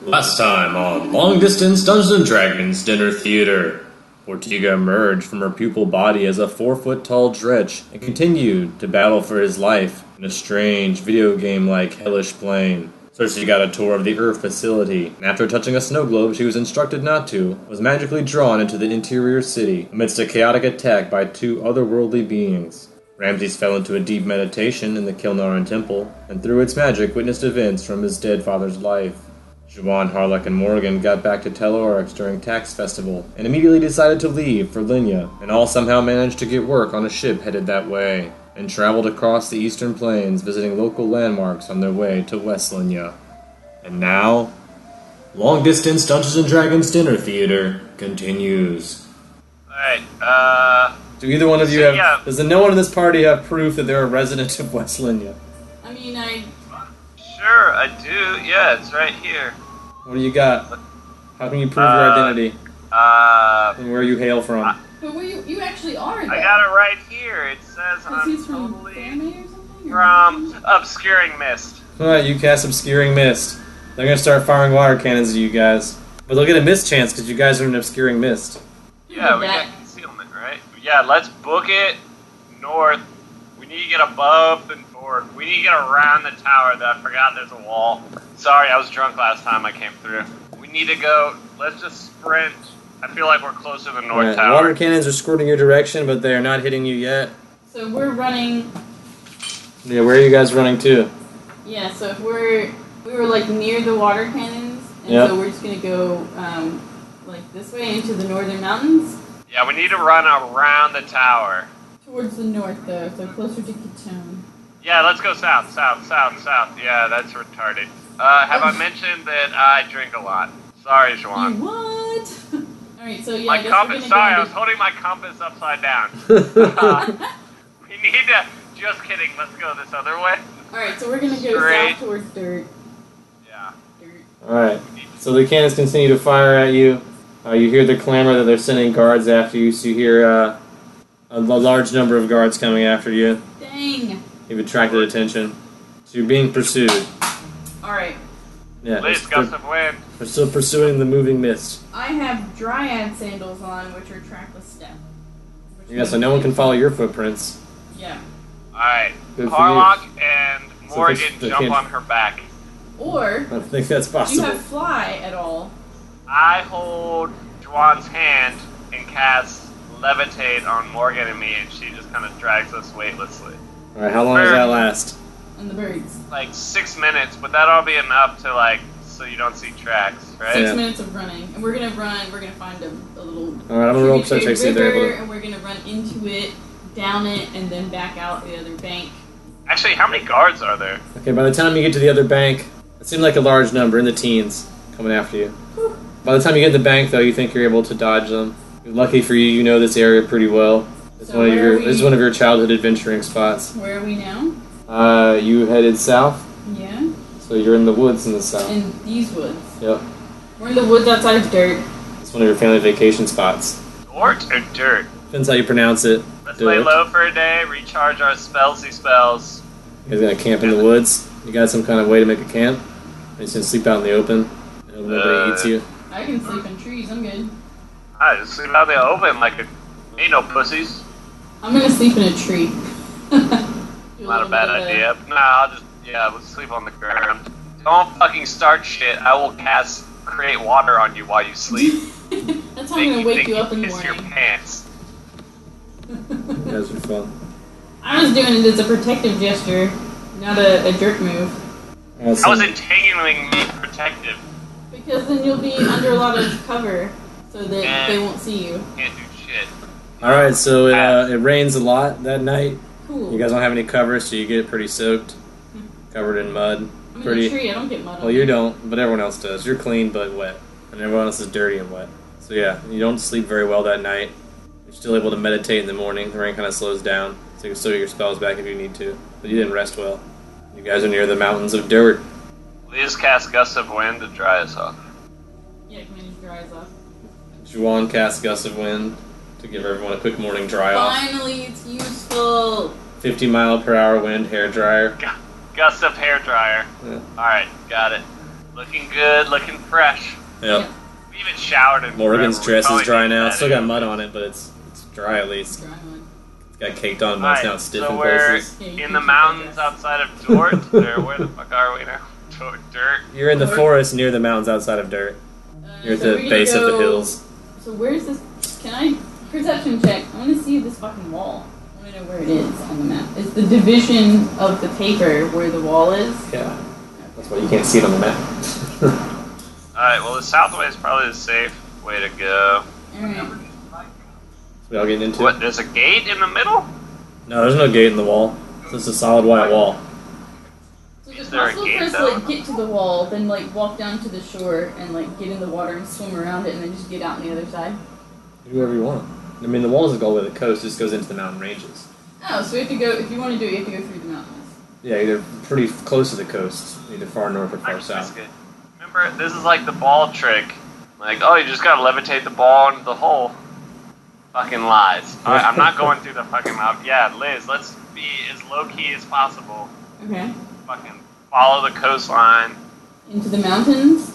Last time on Long Distance Dungeons & Dragons Dinner Theater, Ortega emerged from her pupil body as a 4-foot-tall dredge and continued to battle for his life in a strange video game-like hellish plane. Cersei got a tour of the Earth facility, and after touching a snow globe she was instructed not to, was magically drawn into the interior city amidst a chaotic attack by two otherworldly beings. Ramses fell into a deep meditation in the Kilnaran Temple, and through its magic witnessed events from his dead father's life. Juwan, Harlock, and Morgan got back to Tel Oryx during Tax Festival, and immediately decided to leave for Linya, and all somehow managed to get work on a ship headed that way, and traveled across the eastern plains visiting local landmarks on their way to West Linya. And now, Long Distance Dungeons & Dragons Dinner Theater continues. Alright, Do either one of you have... Does no one in this party have proof that they're a resident of West Linya? I mean, Sure, I do. Yeah, it's right here. What do you got? How can you prove your identity? And where you hail from? but where you actually are, though. I got it right here. It says I'm totally from Obscuring Mist. Alright, you cast Obscuring Mist. They're gonna start firing water cannons at you guys. But they'll get a miss chance because you guys are in Obscuring Mist. Yeah, we got concealment, right? Yeah, let's book it north. We need to get above the north. We need to get around the tower that I forgot there's a wall. Sorry, I was drunk last time I came through. We need to go, let's just sprint. I feel like we're close to the north tower. Water cannons are squirting your direction, but they are not hitting you yet. So we're running... Yeah, where are you guys running to? Yeah, so if we were like near the water cannons, and so we're just gonna go like this way into the northern mountains. Yeah, we need to run around the tower. Towards the north, though, so closer to Kitone. Yeah, let's go south. Yeah, that's retarded. Have I mentioned that I drink a lot? Sorry, Juwan. You what? Alright, so yeah, my compass. Sorry, I was holding my compass upside down. We need to. Just kidding. Let's go this other way. Alright, so we're gonna go south towards dirt. Yeah. Dirt. Alright. So the cannons continue to fire at you. You hear the clamor that they're sending guards after you, so you hear a large number of guards coming after you. Dang. You've attracted attention. So you're being pursued. Alright. Yeah, Please, gust of wind. We're still pursuing the moving mist. I have Dryad sandals on, which are trackless step. Yeah, so no one can follow your footprints. Yeah. Alright. Good for Harlock and Morgan they jump can't- on her back. Or, I think that's do you possible. have fly at all? I hold Juwan's hand and cast Levitate on Morgan and me, and she just kind of drags us weightlessly. Alright, how long does that last? And the birds. Like 6 minutes, but that'll be enough to so you don't see tracks, right? 6 minutes of running. And we're gonna find a little Alright, I'm gonna roll percentage to river, and we're gonna run into it, down it, and then back out the other bank. Actually, how many guards are there? Okay, by the time you get to the other bank, it seemed like a large number, in the teens, coming after you. Whew. By the time you get to the bank, though, you think you're able to dodge them. Lucky for you, you know this area pretty well. It's So this is one of your childhood adventuring spots. Where are we now? You headed south, Yeah. so you're in the woods in the south. In these woods. Yep. We're in the woods outside of dirt. It's one of your family vacation spots. Dort or dirt? Depends how you pronounce it. Let's lay Dirt. low for a day, recharge our spells. You guys gonna camp in the woods? You got some kind of way to make a camp? Are you just gonna sleep out in the open? And hope nobody eats you? I can sleep in trees, I'm good. I just sleep out in the open ain't no pussies. I'm gonna sleep in a tree. Not a bad idea. Nah, we'll sleep on the ground. Don't fucking start shit. I will create water on you while you sleep. That's how I'm gonna wake you up in the piss your morning. pants. You guys are fun. I was doing it as a protective gesture, not a jerk move. I was intentionally being protective. Because then you'll be under a lot of cover, so that they won't see you. Can't do shit. Alright, so it rains a lot that night. Cool. You guys don't have any cover, so you get pretty soaked. Covered in mud. I'm in a tree, I don't get mud on Well, you me. don't, but everyone else does. You're clean but wet. And everyone else is dirty and wet. So yeah, you don't sleep very well that night. You're still able to meditate in the morning. The rain kind of slows down, so you can still get your spells back if you need to. But you didn't rest well. You guys are near the mountains of dirt. Please cast Gust of Wind to dry us off. Yeah, come in and dry us off. Juwan casts Gust of Wind to give everyone a quick morning dry off. Finally, it's useful! 50-mile-per-hour wind hair dryer. Gust of hair dryer. Yeah. Alright, got it. Looking good, looking fresh. Yep. We even showered in Morgan's forever. We dress is probably dry need now. that It's still got anyway. mud on it, but it's dry at least. Dry one. It's got caked on, but it's now Alright, stiff so in we're places. Yeah, you in can the keep mountains that outside of Dort. Or where the fuck are we now? Dirt. You're in the forest near the mountains outside of Dirt. You're at so the we're gonna base of the go- hills. So where's this? Can I perception check? I want to see this fucking wall. I want to know where it is on the map. It's the division of the paper where the wall is. Yeah. That's why you can't see it on the map. Alright, well, the south way is probably the safe way to go. Alright. We all getting into What, it? there's a gate in the middle? No, there's no gate in the wall. It's just a solid white wall. So Is it's there a possible gate, for us to though? like get to the wall, then like walk down to the shore and like get in the water and swim around it, and then just get out on the other side. Do whatever you want. I mean, the wall doesn't go all the way to the coast; it just goes into the mountain ranges. Oh, so we have to go. If you want to do it, you have to go through the mountains. Yeah, either pretty close to the coast, either far north or I far can south. risk it. Remember, this is like the ball trick. Like, oh, you just gotta levitate the ball into the hole. Fucking lies. Alright, I'm not going through the fucking mouth. Yeah, Liz, let's be as low-key as possible. Okay. Fucking follow the coastline. Into the mountains.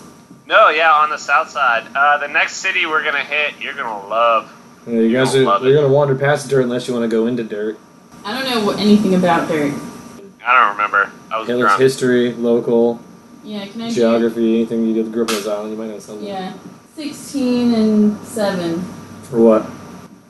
No, yeah, on the south side. The next city we're gonna hit, you're gonna love. Yeah, you guys don't are love you're it. gonna wander past Dirt unless you want to go into Dirt. I don't know anything about dirt. I don't remember. I was Hitler's drunk. history, local, Yeah, can I geography, anything you grew up on this island, you might know do? something. Yeah, 16 and 7. For what?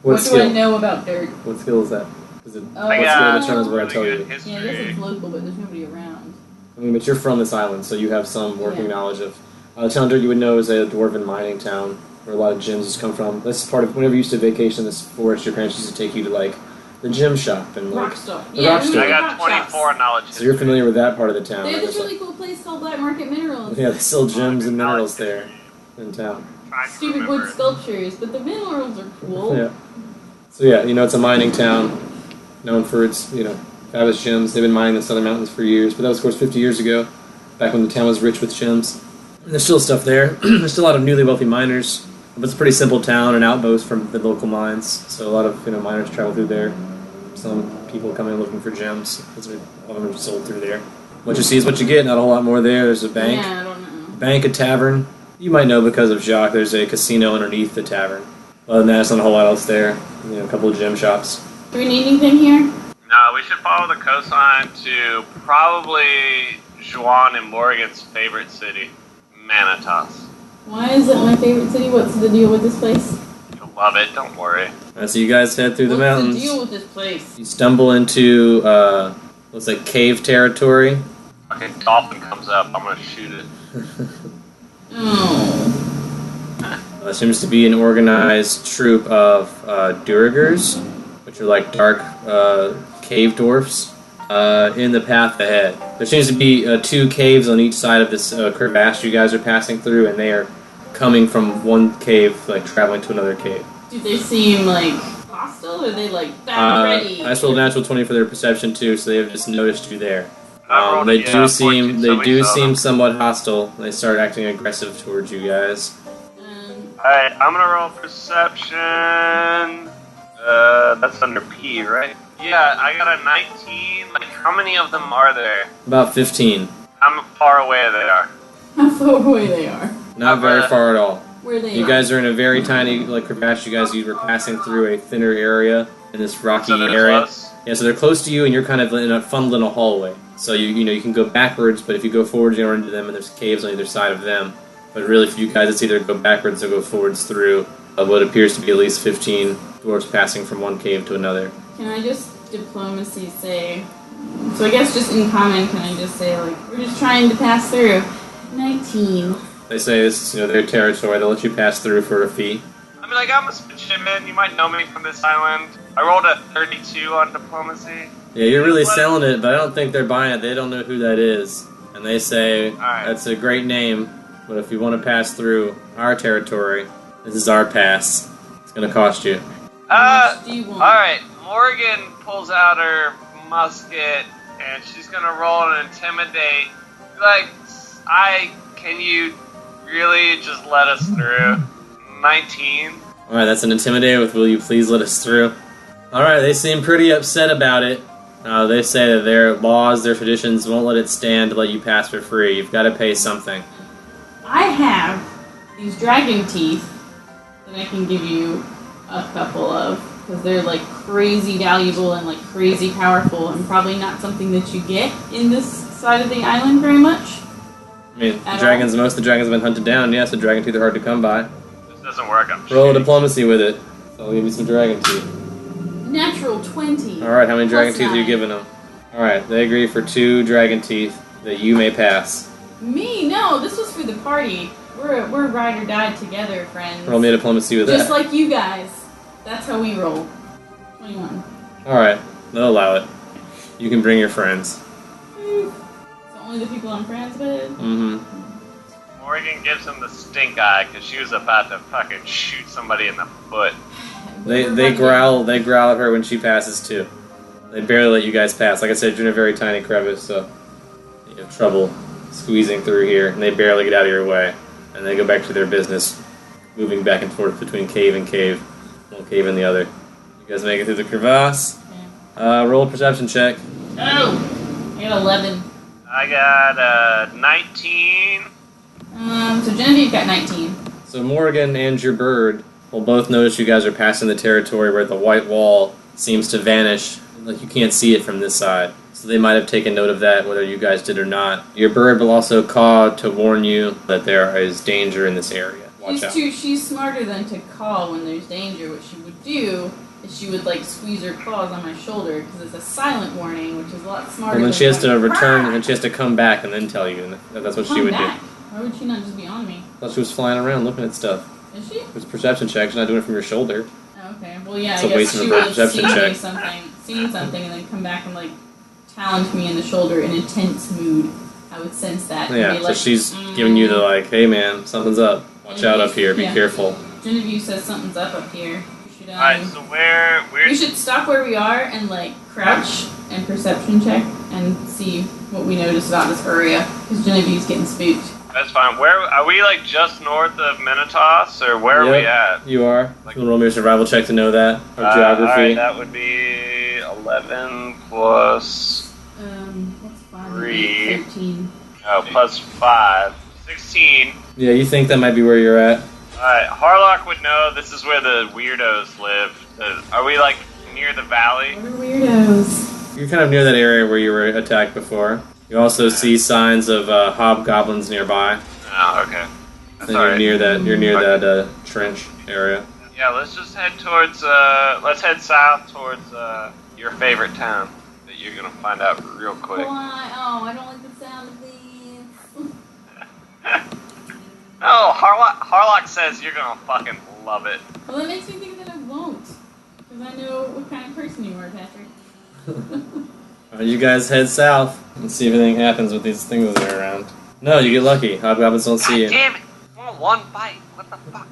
What skill? do I know about dirt? What skill is that? Is it Oh, what got skill determines what I really tell good you? Yeah, I guess history. it's local, but there's nobody around. I mean, but you're from this island, so you have some working Yeah. knowledge of. The town Dirt you would know is a dwarven mining town where a lot of gyms just come from. That's part of whenever you used to vacation in this forest, your parents used to take you to like the gym shop and like. Rock stuff. the Yeah, rock we store. I went to got rock shops. 24 knowledge So you're history. familiar with that part of the town. They have right? this It's really cool place called Black Market Minerals. like, yeah, they sell gems and Knowledge minerals history. there in town. Trying to Stupid remember wood it. sculptures, but the minerals are cool. Yeah. So yeah, you know it's a mining town, known for its fabulous gems. They've been mining the Southern Mountains for years, but that was of course 50 years ago, back when the town was rich with gems. And there's still stuff there. There's still a lot of newly wealthy miners, but it's a pretty simple town, an outpost from the local mines. So a lot of miners travel through there. Some people come in looking for gems. A lot of them are sold through there. What you see is what you get. Not a whole lot more there. There's a bank, Yeah, I don't know. bank, a tavern. You might know because of Jacques. There's a casino underneath the tavern. Other than that, it's not a whole lot else there. A couple of gem shops. Do we need anything here? No, we should follow the coastline to probably Juan and Morgan's favorite city, Manitas. Why is it my favorite city? What's the deal with this place? You'll love it, don't worry. So you guys head through the What's mountains. the deal with this place? You stumble into looks like cave territory. Fucking dolphin comes up, I'm gonna shoot it. Oh. Seems to be an organized troop of Durigers, which are like dark cave dwarfs, in the path ahead. There seems to be 2 caves on each side of this crevasse you guys are passing through, and they are coming from one cave, like traveling to another cave. Do they seem like hostile, or are they like battle ready? I just rolled a natural 20 for their perception too, so they have just noticed you there. I rolled They a, do seem 14, they so we do saw seem them. somewhat hostile. They start acting aggressive towards you guys. Alright, I'm gonna roll perception. That's under P, right? Yeah, I got a 19. Like, how many of them are there? About 15. How far away they are? How far away they are? Not very far at all. Where they You are? guys are in a very tiny crevasse. You were passing through a thinner area in this rocky So they're area. close? Yeah, so they're close to you, and you're kind of in a funneled in a hallway. So you can go backwards, but if you go forwards, you run into them, and there's caves on either side of them. But really, for you guys, it's either go backwards or go forwards through what appears to be at least 15 dwarves passing from one cave to another. Can I just diplomacy say? So I guess just in common, can I just say like we're just trying to pass through? 19. They say this is their territory. They'll let you pass through for a fee. I mean, like, I'm a midshipman. You might know me from this island. I rolled a 32 on diplomacy. Yeah, you're really What? selling it, but I don't think they're buying it. They don't know who that is. And they say, Alright. that's a great name, but if you want to pass through our territory, this is our pass. It's going to cost you. How much do you want? Alright. Morgan pulls out her musket, and she's gonna roll an intimidate. Like, can you really just let us through? 19. Alright, that's an intimidator with will you please let us through? Alright, they seem pretty upset about it. They say that their laws, their traditions won't let it stand to let you pass for free. You've got to pay something. I have these dragon teeth that I can give you a couple of, because they're like crazy valuable and like crazy powerful, and probably not something that you get in this side of the island very much. I mean, most of the dragons have been hunted down. Yes, the dragon teeth are hard to come by. This doesn't work. Roll a diplomacy with it. So I'll give you some dragon teeth. Natural 20. Alright, how many dragon teeth are you 9. giving them? Alright, they agree for 2 dragon teeth that you may pass. Me? No, this was for the party. We're ride or die together, friends. Roll me a diplomacy with Just that. like you guys. That's how we roll. 21. Alright, they'll allow it. You can bring your friends. So only the people I'm friends with? Mm-hmm. Morgan gives him the stink eye because she was about to fucking shoot somebody in the foot. They growl at her when she passes too. They barely let you guys pass. Like I said, you're in a very tiny crevice, so you have trouble squeezing through here, and they barely get out of your way. And they go back to their business, moving back and forth between cave and cave, one cave and the other. You guys make it through the crevasse. Roll a perception check. Oh! I got 11. I got 19. So Genevieve got 19. So Morgan and your bird will both notice you guys are passing the territory where the white wall seems to vanish. Like you can't see it from this side. So they might have taken note of that, whether you guys did or not. Your bird will also caw to warn you that there is danger in this area. Watch out. She's smarter than to call when there's danger. What she would do is she would like squeeze her claws on my shoulder because it's a silent warning, which is a lot smarter. And then than she has to going, return, "Rah!" and then she has to come back and then tell you. And that's what she would back. do. Why would she not just be on me? I thought she was flying around looking at stuff. Is she? It's a perception check. She's not doing it from your shoulder. Oh, okay. Well, yeah, It's I a guess waste of she a would have perception check. seen something, and then come back and like challenge me in the shoulder in a tense mood. I would sense that. And Yeah, be so like, she's giving you the like, hey man, something's up. Watch out up here. Be Yeah. careful. Genevieve says something's up here. We should, Alright, so we're we should stop where we are and like crouch and perception check and see what we notice about this area. Because Genevieve's getting spooked. That's fine. Where are we? Like just north of Minotaurs, or where are we at? You are. Like, You can roll me a survival check to know that. Or geography. Alright, that would be 11 plus What's 5? 3. 13. Oh, plus 5. 16. Yeah, you think that might be where you're at. Alright, Harlock would know this is where the weirdos live. Are we like near the valley? What are weirdos? You're kind of near that area where you were attacked before. You also see signs of hobgoblins nearby. Oh, okay. That's And alright. you're near that trench area. Yeah, let's just head towards, let's head south towards, your favorite town that you're gonna find out real quick. Why? Oh, I don't like the sound of these. Oh, Harlock says you're gonna fucking love it. Well, that makes me think that I won't. Because I know what kind of person you are, Patrick. You guys head south and see if anything happens with these things that are around. No, you get lucky. Hobgoblins don't see you. Damn it! Well, one bite. What the fuck?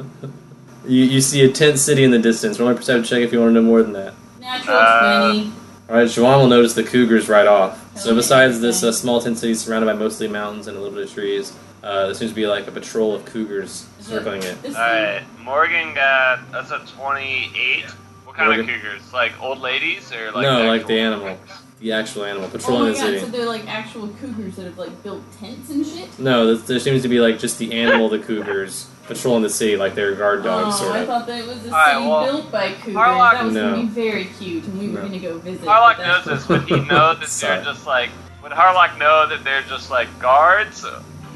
You see a tent city in the distance. Roll a perception check if you want to know more than that. Natural 20. Alright, Juan will notice the cougars right off. So Okay. besides this small tent city surrounded by mostly mountains and a little bit of trees, there seems to be like a patrol of cougars circling it. Alright, Morgan got, that's a 28. What kind Morgan? of cougars? Like old ladies or like No, like actual- the animal. The actual animal Oh patrolling my the god, city. so they're like actual cougars that have like built tents and shit? No, there seems to be like just the animal, the cougars, patrolling the city like they're guard dogs, Oh, sort I of. thought that it was a city Alright, well, built by cougars. Harlock- That was No. going to be very cute, and we were No. going to go visit. Harlock but knows that's- this, but he know that Sorry. they're just like, would Harlock know that they're just like guards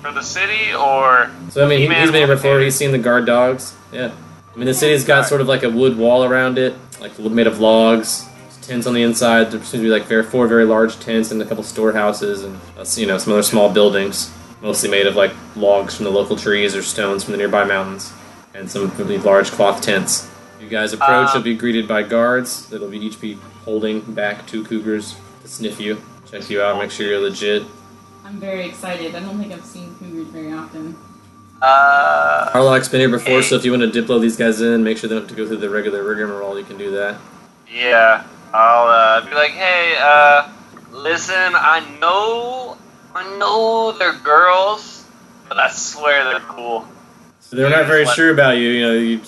for the city, or... So I mean, He-Man he's been here before. wanted- He's seen the guard dogs. Yeah, I mean the city's got sort of like a wood wall around it, like made of logs. There's tents on the inside. There seems to be like four very large tents and a couple storehouses and some other small buildings, mostly made of like logs from the local trees or stones from the nearby mountains, and some really large cloth tents. You guys approach. You'll be greeted by guards. That'll each be holding back 2 cougars to sniff you, check you out, make sure you're legit. I'm very excited. I don't think I've seen cougars very often. Harlock's been here before, so if you want to diplo these guys in, make sure they don't have to go through the regular rigmarole, you can do that. Yeah, I'll be like, hey, listen, I know they're girls, but I swear they're cool. So they're not very sure about you,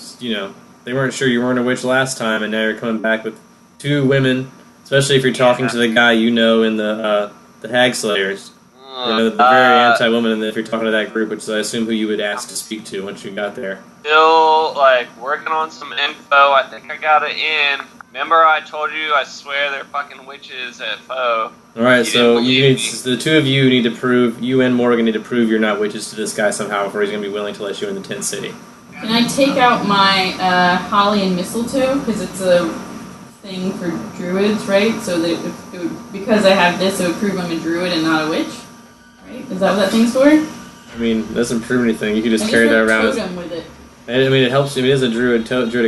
they weren't sure you weren't a witch last time, and now you're coming back with 2 women, especially if you're talking to the guy you know in the Hag Slayers. The very anti-woman, if you're talking to that group, which is, I assume, who you would ask to speak to once you got there. Still, working on some info. I think I got it in. Remember I told you, I swear they're fucking witches at Foe. Alright, so the two of you need to prove, you and Morgan need to prove you're not witches to this guy somehow before he's going to be willing to let you in the tent city. Can I take out my holly and mistletoe? Because it's a thing for druids, right? So that it would, because I have this, it would prove I'm a druid and not a witch. Right? Is that what that thing's for? I mean, it doesn't prove anything. You can just carry that around. Totem with it. I mean, it helps. I mean, it is a druidic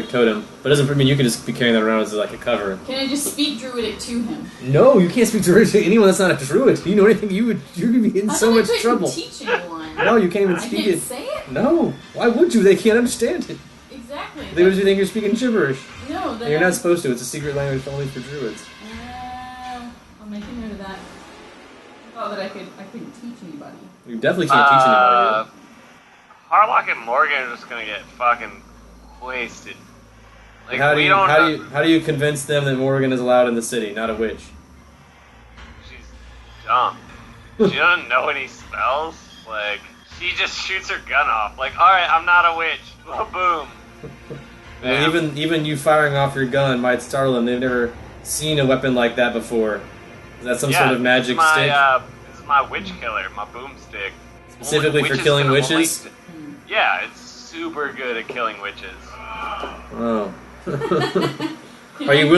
totem, but it doesn't. I mean, you can just be carrying that around as like a cover. Can I just speak druidic to him? No, you can't speak druidic to anyone that's not a druid. If you know anything, you're gonna be in so much trouble. Teaching one. No, you can't even speak I can't it. say it. No, why would you? They can't understand it. Exactly. They would think you're speaking gibberish. No, you're not supposed to. It's a secret language only for druids. I'll make a note of that. I thought that I couldn't teach anybody. You definitely can't teach anybody. Harlock and Morgan are just gonna get fucking wasted. Like, how do you convince them that Morgan is allowed in the city, not a witch? She's dumb. She doesn't know any spells. Like, she just shoots her gun off. Like, alright, I'm not a witch. Boom. Well, even you firing off your gun might startle them. They've never seen a weapon like that before. Is that some sort of magic stick? This is my witch killer, my boomstick. Specifically for killing witches? Yeah, it's super good at killing witches. Oh. Are you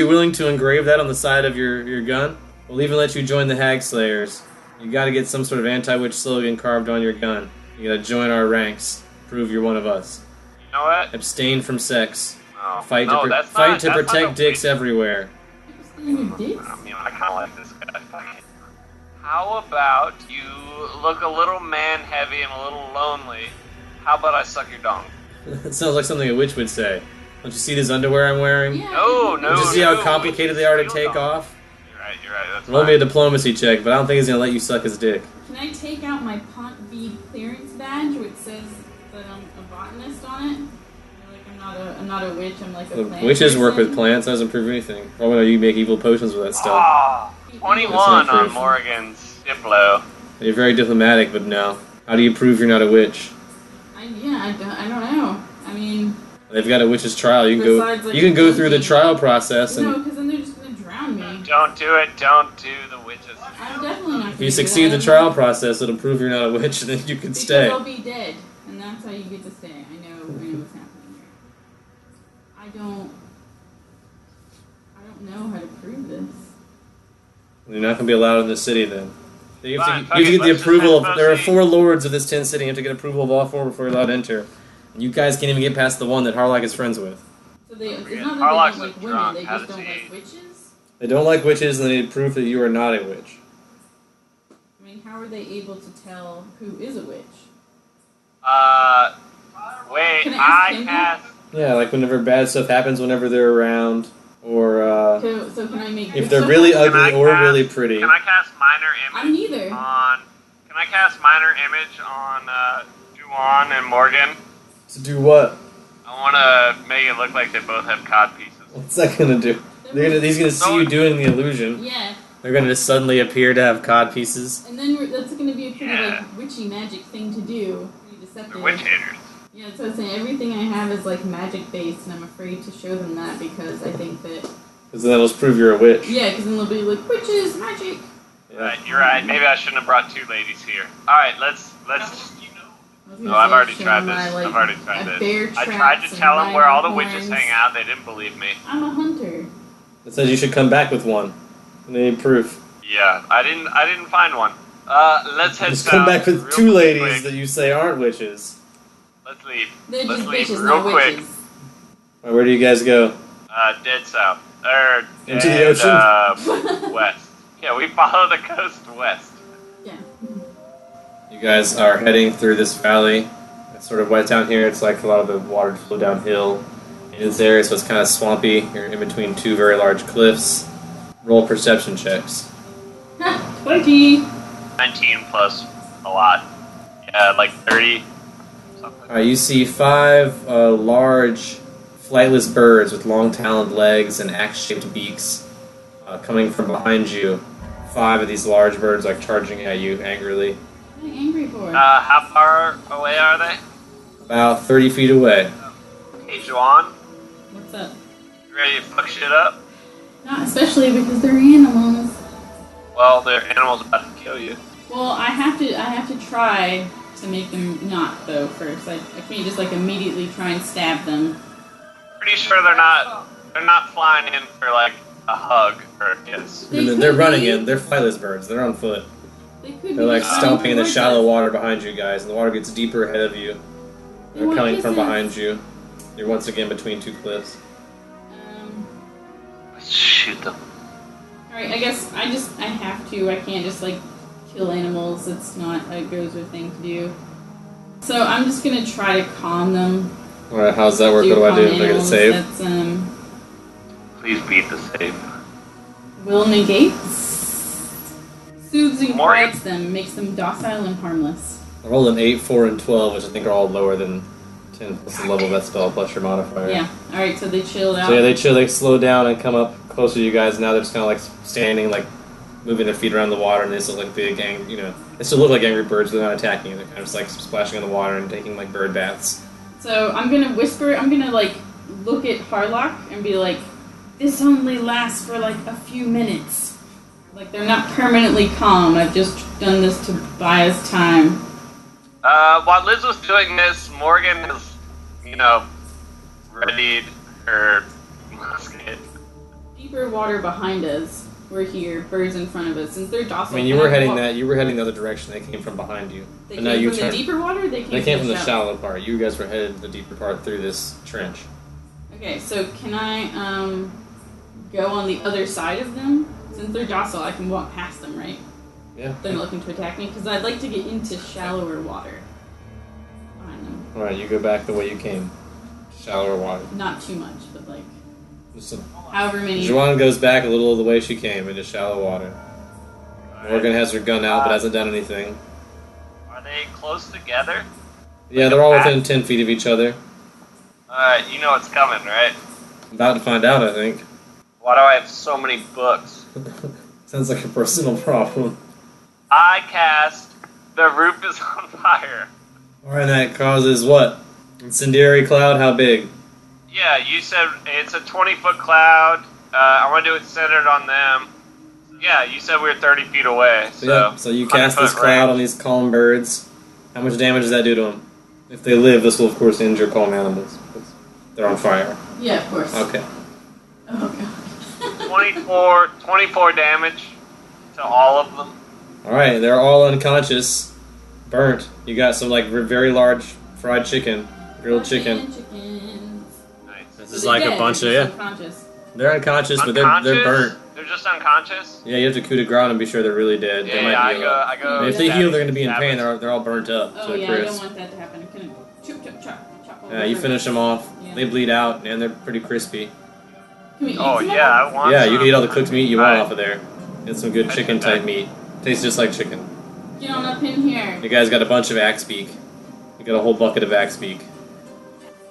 willing to engrave that on the side of your gun? We'll even let you join the Hag Slayers. You gotta get some sort of anti-witch slogan carved on your gun. You gotta join our ranks. Prove you're one of us. You know what? Abstain from sex. No. Fight to protect dicks everywhere. I mean, I kinda like this guy. How about you look a little man-heavy and a little lonely? How about I suck your dong? That sounds like something a witch would say. Don't you see this underwear I'm wearing? Yeah, no. Don't you see how complicated they are to take off? You're right. That's Roll me a diplomacy check, but I don't think he's gonna let you suck his dick. Can I take out my Pont V clearance badge, which says that I'm a botanist on it? I'm not a witch. I'm like a plant witches person. work with plants. That doesn't prove anything. Probably know you make evil potions with that stuff. 21 on Morgan's Diplo. You're very diplomatic, but no. How do you prove you're not a witch? I don't know. I mean, they've got a witch's trial. You can go through the trial process. No, because then they're just gonna drown me. Don't do it. Don't do the witches. I'm definitely not. If you succeed the trial process, it'll prove you're not a witch, and then you can stay. Because I'll be dead, and that's how you get to stay. I know what's happening here. I don't know how to prove this. You're not gonna be allowed in the city then. You have to get the approval of. There are 4 lords of this 10 city. You have to get approval of all 4 before you're allowed to enter. And you guys can't even get past the one that Harlock is friends with. So it's not that Harlock's they don't like drunk. women, they just don't like witches? They don't like witches, and they need proof that you are not a witch. I mean, how are they able to tell who is a witch? Wait, Can I ask him cast... Yeah, like whenever bad stuff happens, whenever they're around, or So can I make if they're really ugly or really pretty. Can I cast Minor Image I'm neither. Can I cast Minor Image on Juwan and Morgan? To do what? I want to make it look like they both have cod pieces. What's that gonna do? He's gonna see you doing the illusion. Yeah. They're gonna just suddenly appear to have cod pieces. And then that's gonna be a pretty like witchy magic thing to do. Pretty deceptive. They're witch haters. Yeah, so I was saying everything I have is like magic based, and I'm afraid to show them that because I think that. Because then that'll prove you're a witch. Yeah, because then they'll be like witches, magic. Yeah. You're right. Maybe I shouldn't have brought 2 ladies here. All right, let's. No, I've already tried this. I tried to tell them where all the witches hang out. They didn't believe me. I'm a hunter. It says you should come back with one. And they need proof. Yeah, I didn't find one. Let's head Just come back with 2 ladies that you say aren't witches. Let's leave. They're Let's just leave bitches, real not quick. witches. Right, where do you guys go? Dead south. Into the ocean? West. Yeah, we follow the coast west. Yeah. You guys are heading through this valley. It's sort of wet down here. It's like a lot of the water flow downhill in this area, so it's kind of swampy. You're in between 2 very large cliffs. Roll perception checks. 20. 19 plus a lot. Yeah, like 30. Something. Alright, you see 5 large flightless birds with long taloned legs and axe-shaped beaks coming from behind you 5 of these large birds like charging at you angrily. What are you angry for? How far away are they? About 30 feet away. Hey, Juan, What's up? you ready to fuck shit up? Not especially because they're animals. Well, their animal's about to kill you. Well, I have to try to make them not though first. I can't just like immediately try and stab them. Pretty sure they're not flying in for like a hug or a kiss. They're running in. They're flightless birds. They're on foot. They're like stomping in the shallow water behind you guys, and the water gets deeper ahead of you. They're coming from behind you. You're once again between 2 cliffs. Let's shoot them. Alright, I guess I have to. I can't just like kill animals. It's not a Gozer thing to do. So I'm just gonna try to calm them. Alright, how's that work? What do I do? Do I get a save? That's Please beat the save. will negate. Soothes and quiets them, makes them docile and harmless. I rolled an 8, 4, and 12, which I think are all lower than 10 plus the level of that spell plus your modifier. Yeah. Alright, so they chilled out. So yeah, they chill, they slow down and come up closer to you guys. Now they're just kind of like standing, like moving their feet around the water, and they still look like big, they still look like angry birds, but they're not attacking you. They're kind of just like splashing in the water and taking like bird baths. So I'm gonna whisper, I'm gonna like look at Harlock and be like, this only lasts for like a few minutes. Like they're not permanently calm. I've just done this to buy us time. While Liz was doing this, Morgan has, readied her musket. Deeper water behind us. We're here. Birds in front of us. Since they're docile. I mean, you were heading the other direction. They came from behind you. They but came now you from turn. the deeper water. Or they came from the shallow part. You guys were headed the deeper part through this trench. Okay, so can I go on the other side of them? Since they're docile, I can walk past them, right? Yeah. They're not looking to attack me because I'd like to get into shallower water behind them. All right, you go back the way you came. Shallower water. Not too much, but like Just however many. Joanne goes back a little of the way she came into shallow water. Morgan has her gun out but hasn't done anything. Are they close together? Yeah, they're all within 10 feet of each other. Alright, you know what's coming, right? About to find out, I think. Why do I have so many books? Sounds like a personal problem. I cast The Roof is on Fire. Alright, that causes what? Incendiary cloud? How big? Yeah, you said it's a 20-foot cloud. I want to do it centered on them. Yeah, you said we were 30 feet away. So you cast this cloud on these calm birds. How much damage does that do to them? If they live, this will of course injure calm animals. They're on fire. Yeah, of course. Okay. Oh god. 24 damage to all of them. Alright, they're all unconscious. Burnt. You got some like very large fried chicken. Grilled chicken. Nice. This is like a bunch of unconscious. They're unconscious, but they're burnt. They're just unconscious? Yeah, you have to coup de grace and be sure they're really dead. Yeah, they might I go. if they heal, they're going to be in pain. They're all burnt up. Oh yeah, I don't want that to happen. I couldn't chop. Yeah, you finish them off. Yeah. They bleed out, and they're pretty crispy. Can we eat Oh some of yeah, them? I want Yeah, some. you can eat all the cooked meat you want Alright. off of there. Get some good chicken type meat. Tastes just like chicken. Get on up in here. You guys got a bunch of axe beak. You got a whole bucket of axe beak.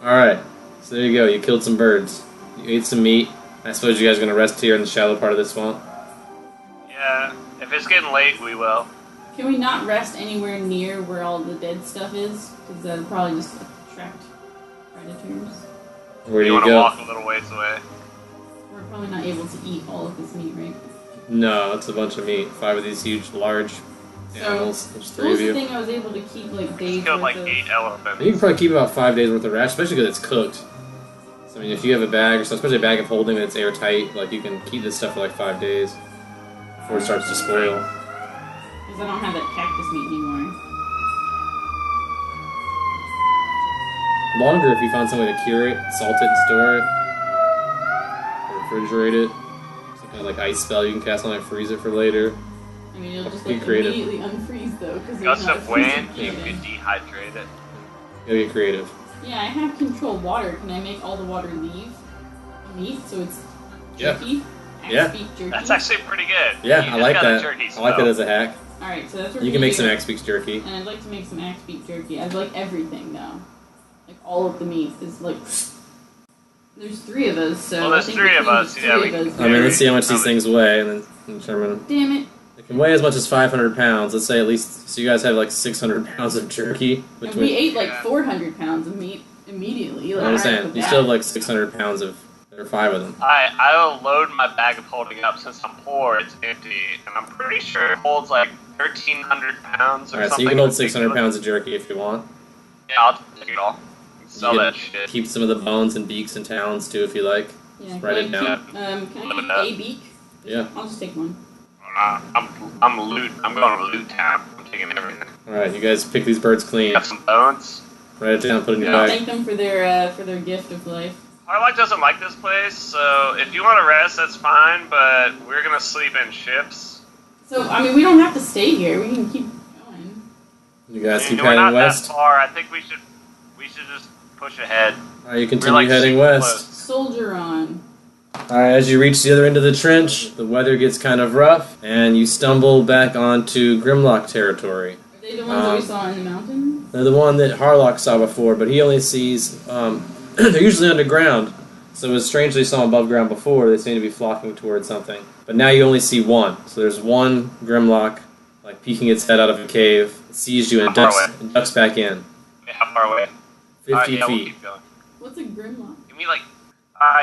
Alright, so there you go. You killed some birds. You ate some meat. I suppose you guys are going to rest here in the shallow part of this swamp. Yeah, if it's getting late, we will. Can we not rest anywhere near where all the dead stuff is? Because that'll probably just attract predators. Where do You you want to go? walk a little ways away. We're probably not able to eat all of this meat, right? No, it's a bunch of meat. 5 of these huge, large animals. There's 3 What of was the you. thing I was able to keep like days Just killed worth like of? 8 elephants. You can probably keep about 5 days worth of rash, especially because it's cooked. So, I mean, if you have a bag or something, especially a bag of holding that's airtight, like you can keep this stuff for like 5 days before it starts to spoil. Because I don't have that cactus meat anymore. Longer if you found some way to cure it, salt it, and store it, or refrigerate it. Some kind of like ice spell you can cast on it, freeze it for later. I mean, it'll just Be like creative. immediately unfreeze though. Because Gust of wind, you could dehydrate it. Go get creative. Yeah, I have controlled water. Can I make all the water leave meat so it's Yeah. jerky? Yeah. Axe beef jerky. That's actually pretty good. Yeah, You I just like got a that. jerky I like that spell. as a hack. All right, so that's what You we're can make some gonna axe beef jerky. do. And I'd like to make some axe beef jerky. I'd like everything though. Like all of the meat is like. There's 3 of us, so Well, there's I think 3 of between us, the yeah, 3 we of can- us- I mean, let's see how much these things weigh and then determine. Damn it! It can weigh as much as 500 pounds. Let's say at least, so you guys have like 600 pounds of jerky. And we ate like 400 pounds of meat immediately. Like, I understand. You still have like 600 pounds of, there are 5 of them. I'll load my bag of holding up since I'm poor. It's empty, and I'm pretty sure it holds like 1,300 pounds or Alright, so something. you can hold 600 pounds of jerky if you want. Yeah, I'll take it all. Sell You that can shit. keep some of the bones and beaks and talons too if you like. Yeah, Just write it down. can I keep a beak? Yeah. I'll just take one. I'm loot. I'm going to loot town. I'm taking everything. Alright, you guys pick these birds clean. Got some bones. Write it down, put it in your Yeah, bag. thank them for their gift of life. Harlock doesn't like this place, so if you want to rest, that's fine. But we're gonna sleep in ships. So I mean, we don't have to stay here. We can keep going. You guys keep We're heading not west. that far. I think we should just push ahead. Alright, you continue We're, like, heading super west. close. Soldier on. Alright, as you reach the other end of the trench, the weather gets kind of rough, and you stumble back onto Grimlock territory. Are they the ones that we saw in the mountain? They're the one that Harlock saw before, but he only sees, they're usually underground, so as strangely saw above ground before, they seem to be flocking towards something. But now you only see one, so there's one Grimlock, like peeking its head out of a cave, it sees you and ducks back in. Wait, how far away? 50 yeah, We'll feet. keep going. What's a grimlock? Give me like.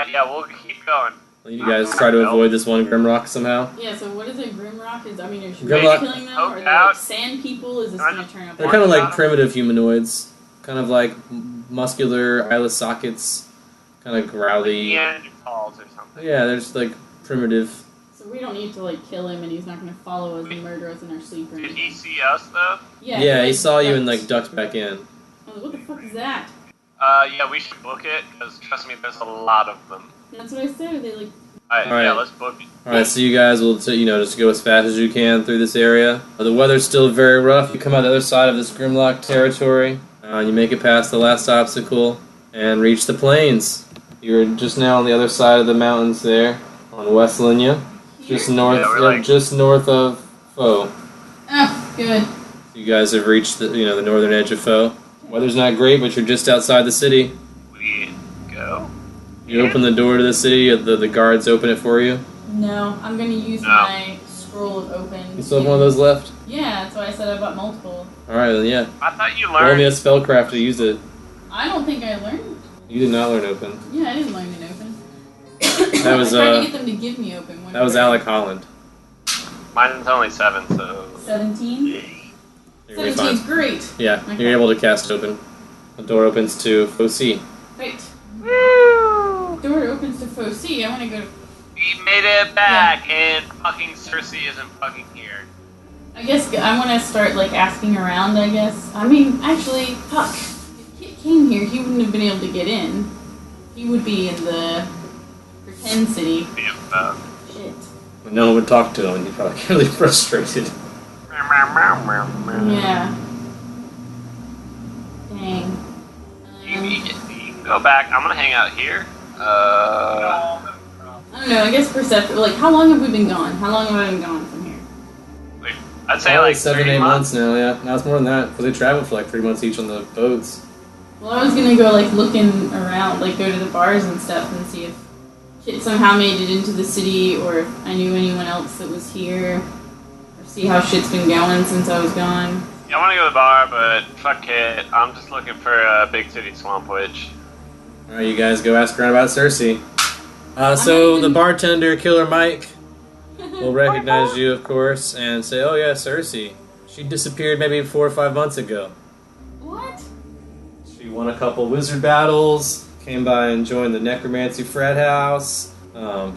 Yeah, we'll keep going. You guys try to avoid this one Grimrock somehow. Yeah. So what is a grimrock? Is I mean, are Grimlock- we killing them? Poke Are they out. like sand people? Is this gonna turn up? They're kind of like primitive humanoids, kind of like muscular eyeless sockets, kind of growly. Neanderthals or something. Yeah, they're just like primitive. So we don't need to like kill him, and he's not gonna follow us and murder us in our sleep or Did anything. he see us though? Yeah, he like, saw you and ducks. like ducked back in. I was like, what the fuck is that? Yeah, we should book it because trust me, there's a lot of them. That's what I said. Are they like? Alright, Alright. yeah, let's book it. Alright, so you guys will, just go as fast as you can through this area. The weather's still very rough. You come out the other side of this Grimlock territory. You make it past the last obstacle and reach the plains. You're just now on the other side of the mountains there, on West Linya. Just north, Yeah, we're just north of Foe. Oh, good. You guys have reached the northern edge of Foe. Weather's not great, but you're just outside the city. We go. You open the door to the city. The guards open it for you. No, I'm gonna use No. my scroll of open. You still have one of those left. Yeah, that's why I said I bought multiple. All right, then yeah. I thought you Roll me a learned. spellcraft to use it. I don't think I learned. You did not learn open. Yeah, I didn't learn it open. That was I tried to get them to give me open. that was Alec Holland. Mine's only 7, so. 17. You're gonna be 17's fine. great. Yeah, Okay. you're able to cast open. The door opens to Foci. Great. Woo! Door opens to Foci. I want to go to. We made it back, and fucking Cersei isn't fucking here. I guess I want to start like asking around. I guess. I mean, actually, fuck. If Kit came here, he wouldn't have been able to get in. He would be in the pretend city. Yeah. Shit. When no one would talk to him, he'd probably get really frustrated. Yeah. Dang. You can go back. I'm gonna hang out here. I don't know. I guess perceptive. Like, how long have we been gone? How long have I been gone from here? Wait, I'd say Probably like 7, 3 8 months. months now. Yeah, now it's more than that because they traveled for like 3 months each on the boats. Well, I was gonna go like looking around, like go to the bars and stuff, and see if Kit somehow made it into the city, or if I knew anyone else that was here, or see how shit's been going since I was gone. Yeah, I want to go to the bar, but fuck it. I'm just looking for a big city swamp witch. All right, you guys go ask around about Cersei. So the bartender, Killer Mike, will recognize you, of course, and say, "Oh yeah, Cersei. She disappeared maybe 4 or 5 months ago. What? She won a couple wizard battles, came by and joined the necromancy frat house.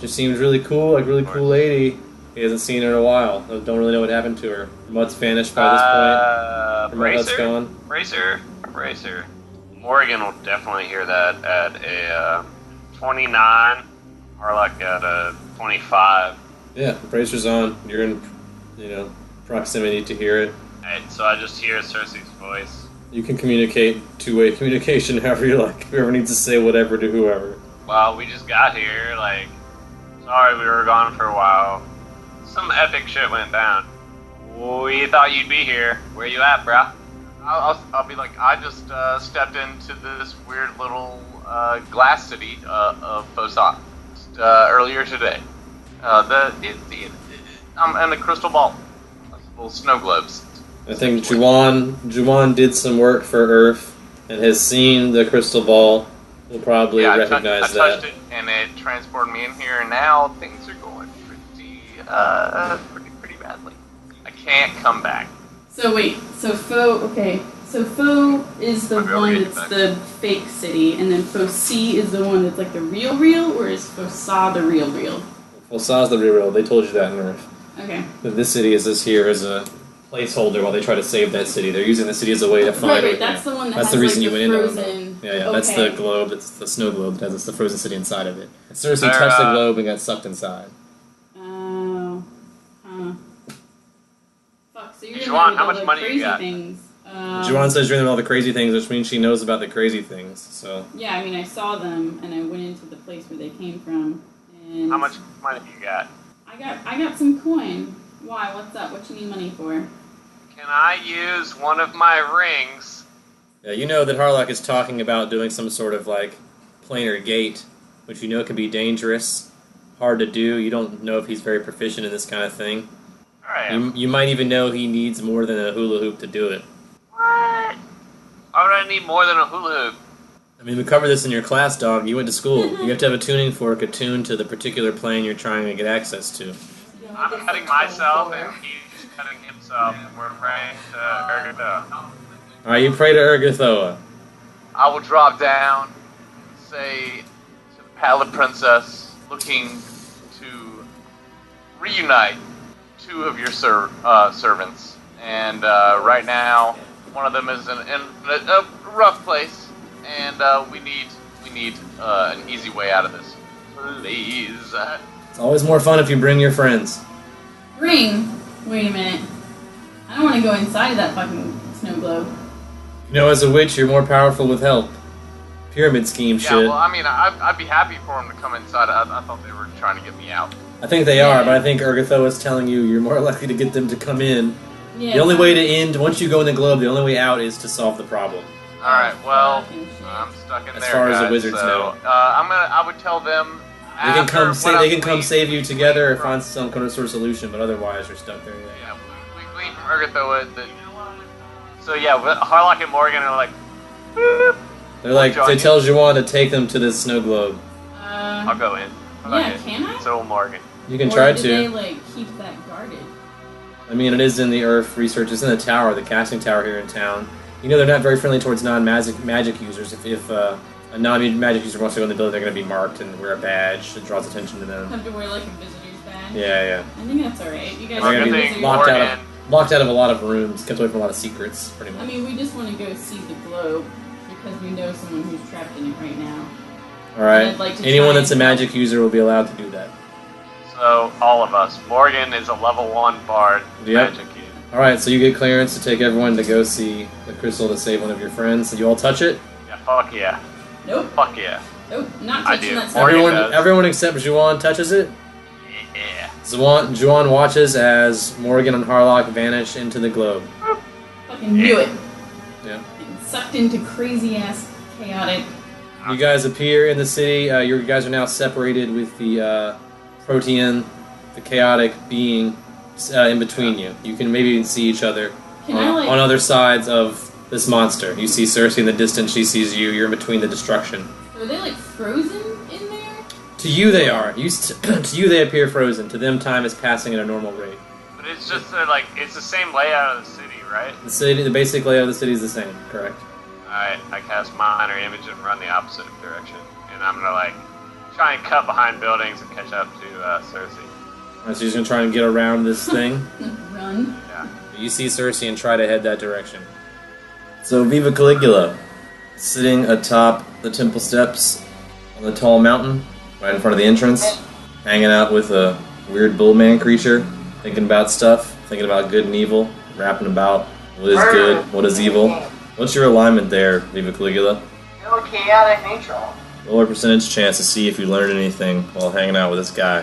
Just seems really cool, like really cool lady. He hasn't seen her in a while. Don't really know what happened to her. Mutt's vanished by this point. From Mutt's gone. Bracer. Morgan will definitely hear that at a 29. Harlock at a 25. Yeah, the bracer's on. You're in, proximity to hear it. Right, so I just hear Cersei's voice. You can communicate, two-way communication, however you like. Whoever needs to say whatever to whoever. Well, we just got here, sorry we were gone for a while. Some epic shit went down. We thought you'd be here. Where you at, bruh? I'll be like, I just stepped into this weird little glass city of Fosan earlier today. I'm in the crystal ball. little snow globes. I think Juwan did some work for Earth and has seen the crystal ball. Will probably recognize I touched it, and it transported me in here, and now things are going pretty badly. I can't come back. So wait, so Faux is the one that's the fake city, and then Faux C is the one that's like the real, or is Faux Sa the real? Faux Sa's the real. They told you that in Earth. Okay. But this city is this here as a placeholder while they try to save that city. They're using the city as a way to find. Right, that's the one that that's has the reason like you the went in. frozen. Yeah, okay. That's the globe. It's the snow globe that has the frozen city inside of it. And Cersei touched the globe and got sucked inside. Oh. Fuck. So you're Juwan, how all much the money you crazy got? things. Juwan says you're in all the crazy things, which means she knows about the crazy things. So. Yeah, I mean, I saw them, and I went into the place where they came from. And How much money you got? I got some coin. Why? What's up? What you need money for? Can I use one of my rings? Yeah, you know that Harlock is talking about doing some sort of like planar gate, which you know can be dangerous, hard to do. You don't know if he's very proficient in this kind of thing. Alright. You might even know he needs more than a hula hoop to do it. What? Why would I need more than a hula hoop? I mean, we covered this in your class, dog. You went to school. You have to have a tuning fork attuned to the particular plane you're trying to get access to. I'm cutting myself and he's cutting himself, and we're praying to Ergatha. Alright, you pray to Ergathoa. I will drop down, say to the Pallid Princess, looking to reunite two of your servants. And right now, one of them is in a rough place, and we need an easy way out of this. Please. It's always more fun if you bring your friends. Ring? Wait a minute. I don't want to go inside of that fucking snow globe. You know, as a witch, you're more powerful with help. Pyramid scheme shit. Yeah, well, I mean, I'd be happy for them to come inside. I thought they were trying to get me out. I think they are, but I think Ergathoa is telling you you're more likely to get them to come in. Yeah, The only way to end, once you go in the globe, the only way out is to solve the problem. Alright, well, Fucking shit. I'm stuck in As there, far as the guys, wizards so, know. I would tell them They can come. They can come save you together or from, find some kind of sort of solution, but otherwise you're stuck there. Yeah, we gleaned from Ergathoa that. So yeah, Harlock and Morgan are like, boop. They're like Join they you. tell Juwan to take them to this snow globe. I'll go in. Yeah, can I? So will Morgan. You can Or try do to. they, like, keep that guarded? I mean, it is in the Earth research. It's in the tower, the casting tower here in town. You know, they're not very friendly towards non-magic users. If a non-magic user wants to go in the building, they're going to be marked and wear a badge that draws attention to them. Have to wear, like, a visitor's badge? Yeah. I think that's alright. You guys They're are going to Good be thing locked Morgan. out of a lot of rooms, kept away from a lot of secrets, pretty I much. mean, we just want to go see the globe because we know someone who's trapped in it right now. All right. I'd like to Anyone try that's a and- magic user will be allowed to do that. So, all of us. Morgan is a level 1 bard Yep. magic user. All right, so you get clearance to take everyone to go see the crystal to save one of your friends. Did you all touch it? Yeah, fuck yeah. Nope. Fuck yeah. Nope. Not I touching do. that stuff. Morgan Everyone, does. everyone except Juwan touches it. Yeah. Juwan watches as Morgan and Harlock vanish into the globe. Fucking knew it. Yeah. Getting sucked into crazy ass chaotic. You guys appear in the city. You guys are now separated with the protean, the chaotic being in between you. You can maybe even see each other Can I, like- on other sides of this monster. You see Cersei in the distance. She sees you. You're in between the destruction. Are they like frozen in there? To you, they are. To you, they appear frozen. To them, time is passing at a normal rate. But it's just like, it's the same layout of the city, right? The basic layout of the city is the same. Correct. Alright, I cast minor image and run the opposite direction. And I'm gonna, like, try and cut behind buildings and catch up to Cersei. All right, so you're just gonna try and get around this thing. Run. Yeah. You see Cersei and try to head that direction. So Viva Caligula, sitting atop the temple steps on the tall mountain, right in front of the entrance, hanging out with a weird bullman creature, thinking about stuff, thinking about good and evil, rapping about what is good, what is evil. What's your alignment there, Viva Caligula? Still chaotic neutral. Roll a percentage chance to see if you learned anything while hanging out with this guy.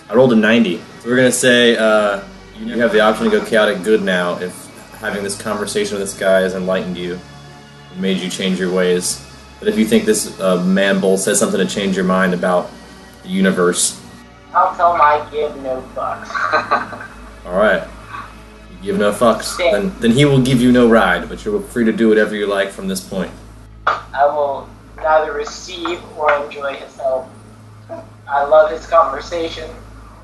I rolled a 90. So we're gonna say you have the option to go chaotic good now if having this conversation with this guy has enlightened you, and made you change your ways. But if you think this man bull says something to change your mind about the universe, I'll tell my kid no fucks. all right, you Give no fucks. Then he will give you no ride, but you're free to do whatever you like from this point. I will neither receive or enjoy his help. I love his conversation,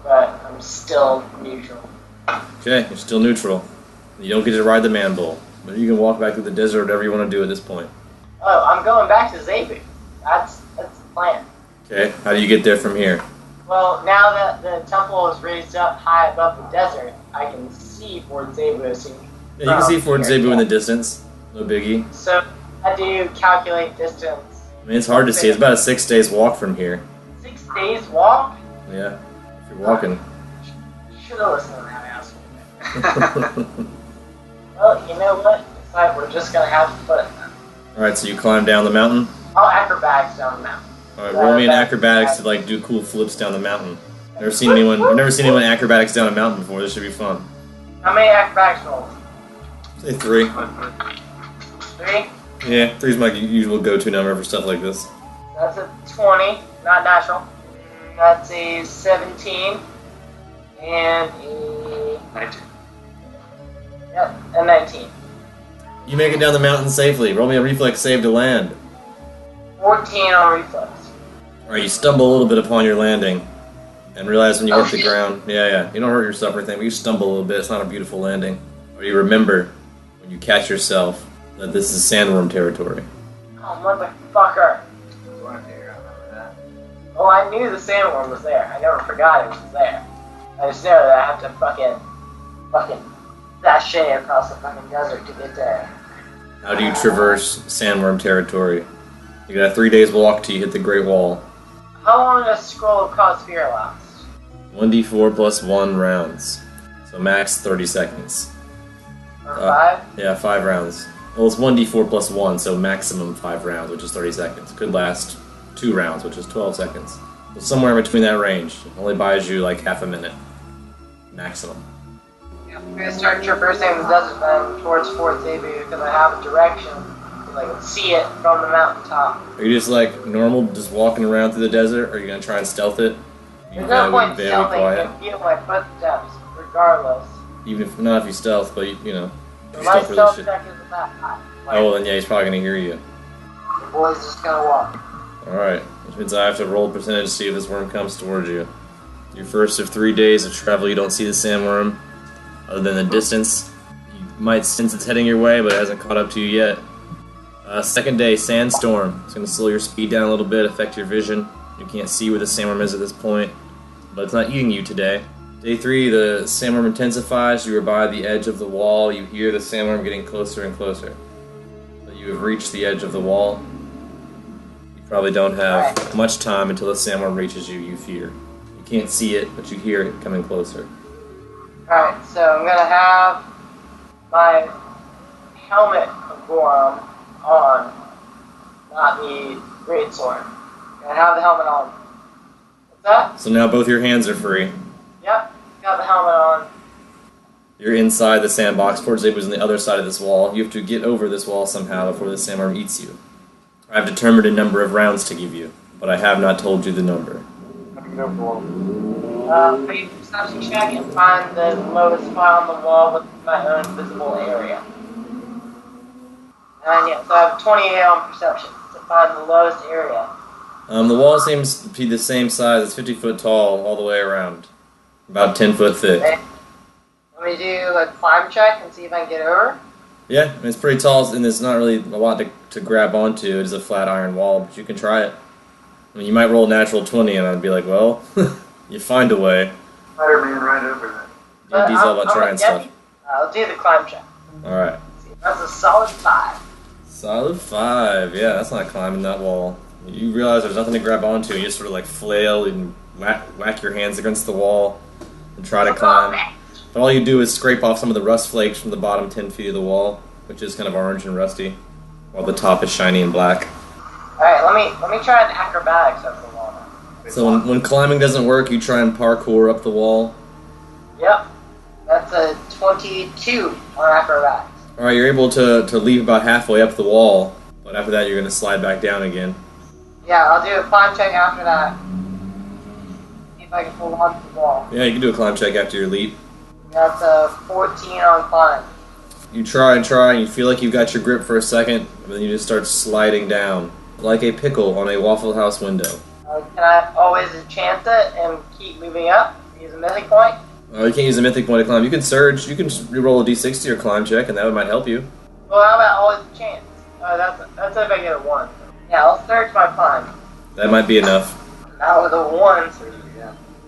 but I'm still neutral. Okay, you're still neutral. You don't get to ride the man bull, but you can walk back to the desert, whatever you want to do at this point. Oh, I'm going back to Zebu. That's the plan. Okay, how do you get there from here? Well, now that the temple is raised up high above the desert, I can see Fort Zebu. Yeah, you can see Fort Zebu in the distance. No biggie. So, how do you calculate distance? I mean, it's hard to see. It's about a 6 days walk from here. 6 days walk? Yeah, if you're walking. Should have listened to that asshole. Well, you know what? It's like we're just gonna have to put it. Alright, so you climb down the mountain? I'll acrobatics down the mountain. Alright, roll me an acrobatics to like do cool flips down the mountain. I've never seen anyone acrobatics down a mountain before. This should be fun. How many acrobatics rolls? Say 3. 3? Yeah, 3's my usual go-to number for stuff like this. That's a 20, not natural. That's a 17. And a... 19. Yep, a 19. You make it down the mountain safely. Roll me a reflex save to land. 14 on reflex. Alright, you stumble a little bit upon your landing. And realize when you hit the ground... Yeah. You don't hurt yourself or anything, but you stumble a little bit. It's not a beautiful landing. Or you remember, when you catch yourself, that this is sandworm territory. Oh, motherfucker. Oh, I knew the sandworm was there. I never forgot it was there. I just know that I have to fucking sashay across the fucking desert to get there. How do you traverse sandworm territory? You got a 3 days walk till you hit the Great Wall. How long does Scroll of Cossphere last? 1d4 plus 1 rounds. So max 30 seconds. Or 5? Yeah, 5 rounds. Well, it's 1d4 plus 1, so maximum 5 rounds, which is 30 seconds. Could last 2 rounds, which is 12 seconds. So somewhere in between that range. It only buys you like half a minute. Maximum. Yeah, I'm gonna start traversing the desert then towards Fort Zebu because I have a direction. I can see it from the mountaintop. Are you just like normal, just walking around through the desert, or are you going to try and stealth it? There's no point in stealthing. You can feel my footsteps, regardless. Even if, not if you stealth, but you know. If you My stealth really stealth shit. check isn't that high. Oh, well then yeah, he's probably going to hear you. The boy's just gonna walk. Alright, which means I have to roll percentage to see if this worm comes towards you. Your first of 3 days of travel, you don't see the sandworm. Other than the distance. You might sense it's heading your way, but it hasn't caught up to you yet. Second day, sandstorm. It's going to slow your speed down a little bit, affect your vision. You can't see where the sandworm is at this point, but it's not eating you today. Day 3, the sandworm intensifies. You are by the edge of the wall. You hear the sandworm getting closer and closer. So you have reached the edge of the wall. You probably don't have much time until the sandworm reaches you, you fear. You can't see it, but you hear it coming closer. Alright, so I'm gonna have my helmet of Goron on, not the greatsword. I'm gonna have the helmet on. What's that? So now both your hands are free. Yep, got the helmet on. You're inside the sandbox. Fort Zebu is on the other side of this wall. You have to get over this wall somehow before the sandworm eats you. I've determined a number of rounds to give you, but I have not told you the number. Make a perception check and find the lowest spot on the wall with my own visible area. And yeah, so I have 28 on perception to find the lowest area. The wall seems to be the same size. It's 50 foot tall all the way around. About 10 foot thick. Okay. Let me do a climb check and see if I can get over. Yeah, I mean, it's pretty tall, and there's not really a lot to grab onto. It is a flat iron wall, but you can try it. I mean, you might roll a natural 20, and I'd be like, well, you find a way. Spider-Man right over there. D&D's all about trying stuff. I'll do the climb check. Alright. That's a solid 5. Solid 5. Yeah, that's not climbing that wall. You realize there's nothing to grab onto, and you just sort of like flail and whack your hands against the wall and try to climb. But all you do is scrape off some of the rust flakes from the bottom 10 feet of the wall, which is kind of orange and rusty, while the top is shiny and black. Alright, let me try an acrobatics over the wall now. So when climbing doesn't work, you try and parkour up the wall. Yep. That's a 22 on acrobatics. Alright, you're able to leap about halfway up the wall, but after that you're going to slide back down again. Yeah, I'll do a climb check after that. See if I can hold on to the wall. Yeah, you can do a climb check after your leap. That's a 14 on climb. You try, and you feel like you've got your grip for a second, and then you just start sliding down, like a pickle on a Waffle House window. Can I always chance it and keep moving up? Use a mythic point? Oh, you can't use a mythic point to climb. You can surge. You can reroll a d6 or climb check, and that might help you. Well, how about always chance? That's if I get a 1. Yeah, I'll surge my climb. That might be enough. Now with a 1, so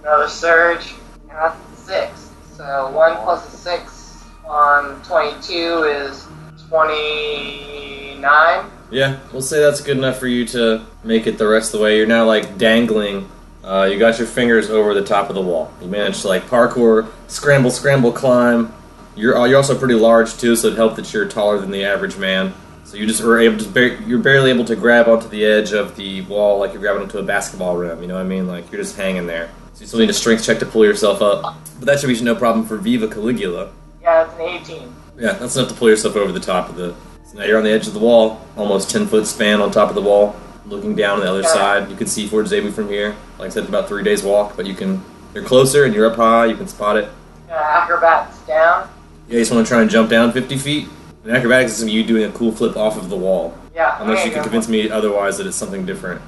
another surge, and that's 6. So 1 plus a 6 on 22 is 29. Yeah, we'll say that's good enough for you to make it the rest of the way. You're now, like, dangling. You got your fingers over the top of the wall. You managed to, like, parkour, scramble, climb. You're also pretty large, too, so it helped that you're taller than the average man. So you just were able to, you're barely able to grab onto the edge of the wall like you're grabbing onto a basketball rim, you know what I mean? Like, you're just hanging there. So you still need a strength check to pull yourself up. But that should be no problem for Viva Caligula. Yeah, it's an 18. Yeah, that's enough to pull yourself over the top of the... So now you're on the edge of the wall, almost 10-foot span on top of the wall, looking down on the other side. You can see Fort Zebu from here. Like I said, it's about 3 days walk, but you're closer and you're up high, you can spot it. Acrobatics down. Yeah, you just want to try and jump down 50 feet. And acrobatics is you doing a cool flip off of the wall. Yeah. Unless you can convince me otherwise that it's something different.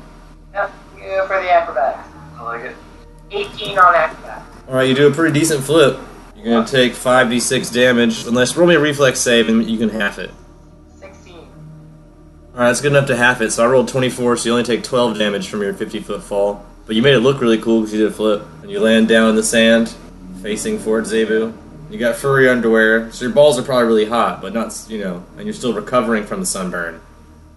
Yep, you go for the acrobatics. I like it. 18 on acrobatics. Alright, you do a pretty decent flip. You're going to take 5d6 damage, unless roll me a reflex save and you can half it. 16. Alright, that's good enough to half it. So I rolled 24, so you only take 12 damage from your 50-foot fall. But you made it look really cool because you did a flip. And you land down in the sand, facing Fort Zebu. You got furry underwear, so your balls are probably really hot, but not, and you're still recovering from the sunburn.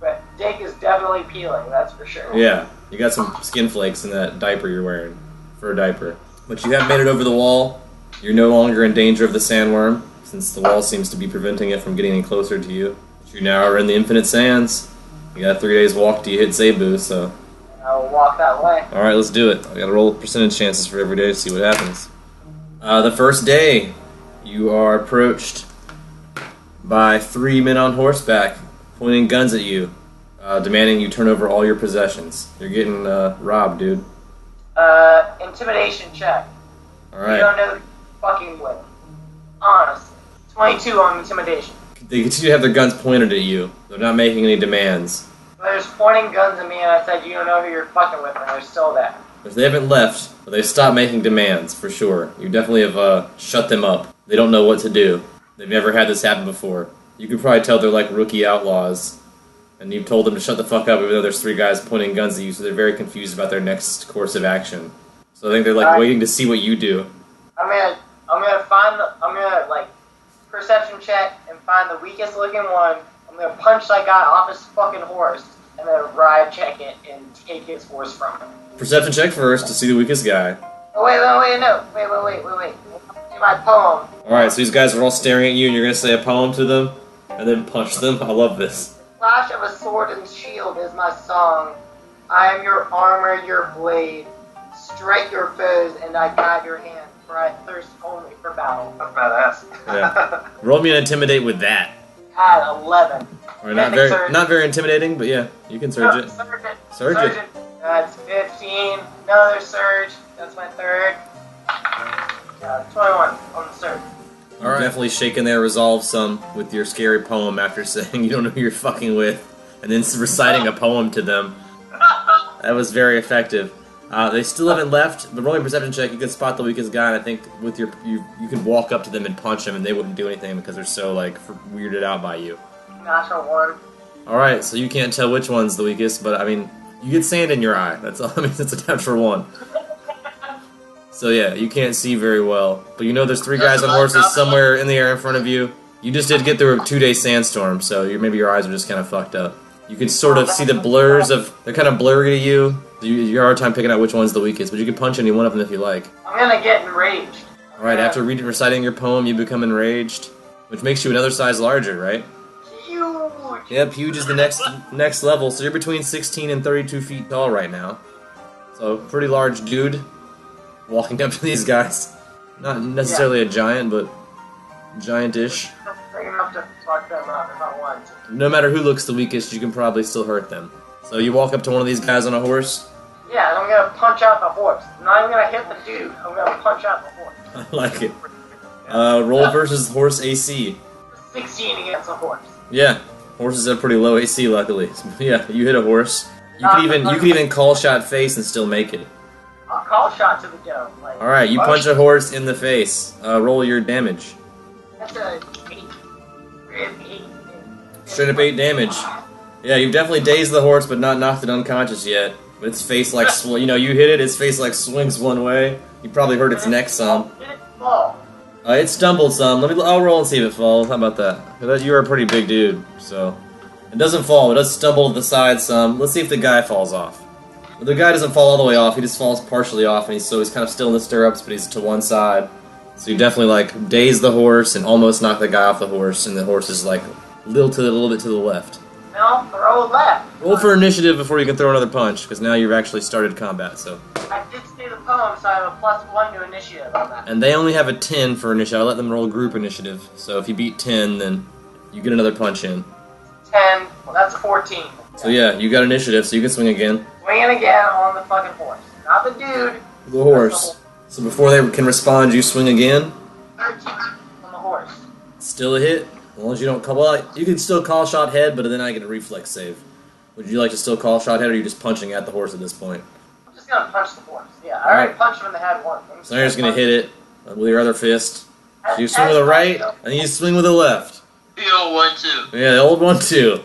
But dick is definitely peeling, that's for sure. Yeah, you got some skin flakes in that diaper you're wearing, fur diaper. But you have made it over the wall. You're no longer in danger of the sandworm, since the wall seems to be preventing it from getting any closer to you. But you now are in the infinite sands. You got 3 days walk till you hit Zebu, so... I'll walk that way. Alright, let's do it. I gotta roll percentage chances for every day to see what happens. The first day, you are approached by 3 men on horseback, pointing guns at you, demanding you turn over all your possessions. You're getting robbed, dude. Intimidation check. Alright. You don't know who you're fucking with. Honestly. 22 on intimidation. They continue to have their guns pointed at you. They're not making any demands. There's pointing guns at me and I said you don't know who you're fucking with and they're still there. If they haven't left, but they've stopped making demands, for sure. You definitely have shut them up. They don't know what to do. They've never had this happen before. You can probably tell they're like rookie outlaws. And you've told them to shut the fuck up even though there's 3 guys pointing guns at you, so they're very confused about their next course of action. So I think they're like waiting to see what you do. I'm gonna perception check and find the weakest looking one. I'm gonna punch that guy off his fucking horse and then ride check it and take his horse from him. Perception check first to see the weakest guy. Oh, wait. Do my poem. Alright, so these guys are all staring at you and you're gonna say a poem to them and then punch them. I love this. Flash of a sword and shield is my song. I am your armor, your blade. Strike your foes and I guide your hand, for I thirst only for battle. That's badass. Yeah. Roll me an intimidate with that. God, 11. Alright, not very intimidating, but yeah, you can surge it. Surge it. That's 15. Another surge. That's my third. 21 on the surge. Alright. Definitely shaking their resolve some with your scary poem after saying you don't know who you're fucking with, and then reciting a poem to them. That was very effective. They still haven't left, but rolling a perception check, you can spot the weakest guy, and I think with you can walk up to them and punch them, and they wouldn't do anything because they're so weirded out by you. Natural 1. Alright, so you can't tell which one's the weakest, but I mean, you get sand in your eye. That's all. I mean, it's a natural 1. So yeah, you can't see very well. But you know there's 3 guys on horses somewhere in the air in front of you. You just did get through a 2-day sandstorm, so maybe your eyes are just kind of fucked up. You can sort of see the blurs they're kind of blurry to you. You have a hard time picking out which one's the weakest, but you can punch any one of them if you like. I'm gonna get enraged. Alright, after reciting your poem, you become enraged, which makes you another size larger, right? Huge! Yep, huge is the next level, so you're between 16 and 32 feet tall right now. So, pretty large dude walking up to these guys. Not necessarily a giant, but giantish. Big enough to fuck them up if I want to. No matter who looks the weakest, you can probably still hurt them. So you walk up to one of these guys on a horse. Yeah, and I'm gonna punch out the horse. I'm not even gonna hit the dude. I'm gonna punch out the horse. I like it. Roll versus horse AC. 16 against a horse. Yeah, horses have pretty low AC, luckily. Yeah, you hit a horse. You could even call shot face and still make it. I'll call shot to the dome. Like, All right, you punch a horse in the face. Roll your damage. That's a 8. 8. Straight up 8 damage. Yeah, you've definitely dazed the horse, but not knocked it unconscious yet. But its face like you hit it. Its face like swings one way. You probably hurt its neck some. Did it fall? It stumbled some. I'll roll and see if it falls. How about that? 'Cause you're a pretty big dude, so it doesn't fall. It does stumble to the side some. Let's see if the guy falls off. Well, the guy doesn't fall all the way off. He just falls partially off, and he's kind of still in the stirrups, but he's to one side. So you definitely like daze the horse and almost knock the guy off the horse, and the horse is like a little bit to the left. No, throw left. Roll for initiative before you can throw another punch, because now you've actually started combat. So. I did say the poem, so I have a +1 to initiative on that. And they only have a 10 for initiative. I'll let them roll group initiative. So if you beat 10, then you get another punch in. 10. Well, that's a 14. So yeah, you got initiative, so you can swing again. Swinging again on the fucking horse. Not the dude. The horse. So before they can respond, you swing again. 13 on the horse. Still a hit. As long as you don't call... Well, you can still call shot head, but then I get a reflex save. Would you like to still call shot head, or are you just punching at the horse at this point? I'm just gonna punch the horse. Yeah, I already punched him in the head once. So now you're just going to hit it with your other fist. So you swing with the right, and you swing with the left. The old 1-2. Yeah, the old one too.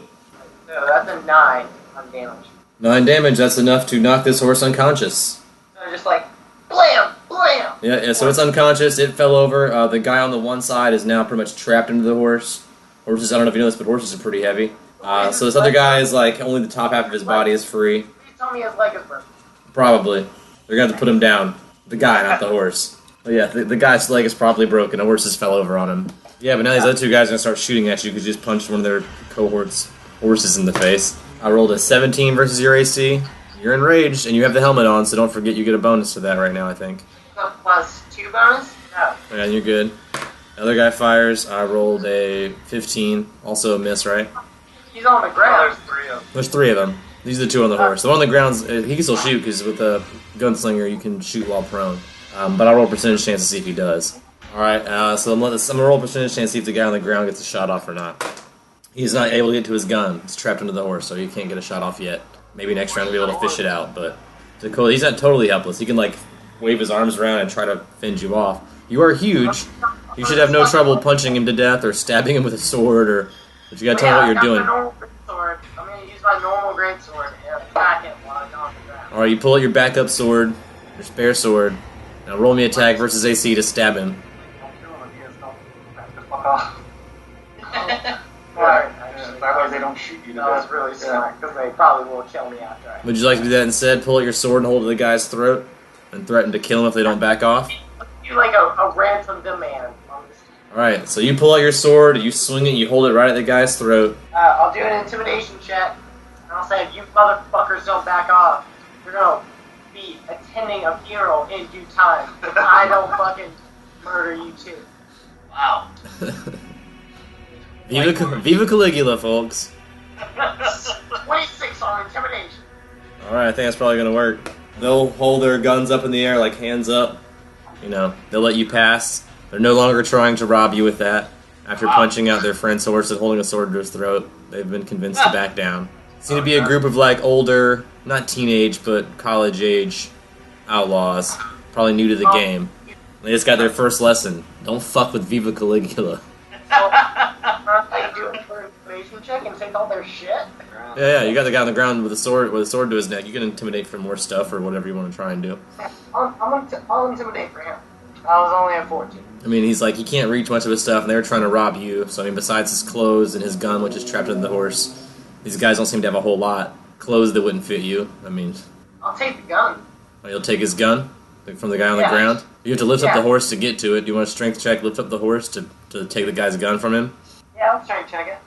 So that's a 9 on damage. 9 damage, that's enough to knock this horse unconscious. So just like, blam, blam! Yeah, so it's unconscious, it fell over. The guy on the one side is now pretty much trapped into the horse. Horses, I don't know if you know this, but horses are pretty heavy. So this other guy is like, only the top half of his body is free. Please tell me his leg is broken. Probably. They're going to have to put him down. The guy, not the horse. But yeah, the guy's leg is probably broken. A horse just fell over on him. Yeah, but now these other two guys are going to start shooting at you because you just punched one of their cohort's horses in the face. I rolled a 17 versus your AC. You're enraged, and you have the helmet on, so don't forget you get a bonus to that right now, I think. So +2 bonus? No. Yeah, you're good. The other guy fires. I rolled a 15. Also a miss, right? He's on the ground. There's 3 of them. There's 3 of them. These are the 2 on the horse. The one on the ground's he can still shoot because with a gunslinger you can shoot while prone. But I'll roll a percentage chance to see if he does. All right. So I'm gonna roll a percentage chance to see if the guy on the ground gets a shot off or not. He's not able to get to his gun. It's trapped under the horse, so he can't get a shot off yet. Maybe next round we'll be able to fish it out. But Dakota, he's not totally helpless. He can like wave his arms around and try to fend you off. You are huge. You should have no trouble punching him to death or stabbing him with a sword. But you gotta tell me what you're doing. I'm gonna use my normal greatsword and attack him while I'm on the ground. All right, you pull out your backup sword, your spare sword. Now roll me attack versus AC to stab him. Alright, That way they don't shoot you to that was death. really smart, because they probably will kill me after I... Would you like to do that instead? Pull out your sword and hold it to the guy's throat and threaten to kill him if they don't back off? Do like a ransom demand. Alright, so you pull out your sword, you swing it, you hold it right at the guy's throat. I'll do an intimidation check, and I'll say, if you motherfuckers don't back off, you're gonna be attending a funeral in due time if I don't fucking murder you too. Wow. Viva Caligula, folks. 26 on intimidation. Alright, I think that's probably gonna work. They'll hold their guns up in the air, like hands up. You know, they'll let you pass. They're no longer trying to rob you with that. After punching out their friend's horse and holding a sword to his throat, they've been convinced to back down. Seem to be a group of like older, not teenage, but college age outlaws. Probably new to the game. They just got their first lesson. Don't fuck with Viva Caligula. I do a intimidation check and take all their shit. Yeah, you got the guy on the ground with a sword to his neck. You can intimidate for more stuff or whatever you want to try and do. I'll intimidate for him. I was only at 14. I mean, he's like, he can't reach much of his stuff, and they were trying to rob you. So, I mean, besides his clothes and his gun, which is trapped in the horse, these guys don't seem to have a whole lot. Clothes that wouldn't fit you. I mean, I'll take the gun. you'll take his gun from the guy on the ground. You have to lift up the horse to get to it. Do you want a strength check, lift up the horse to take the guy's gun from him? Yeah, I'll try and check it.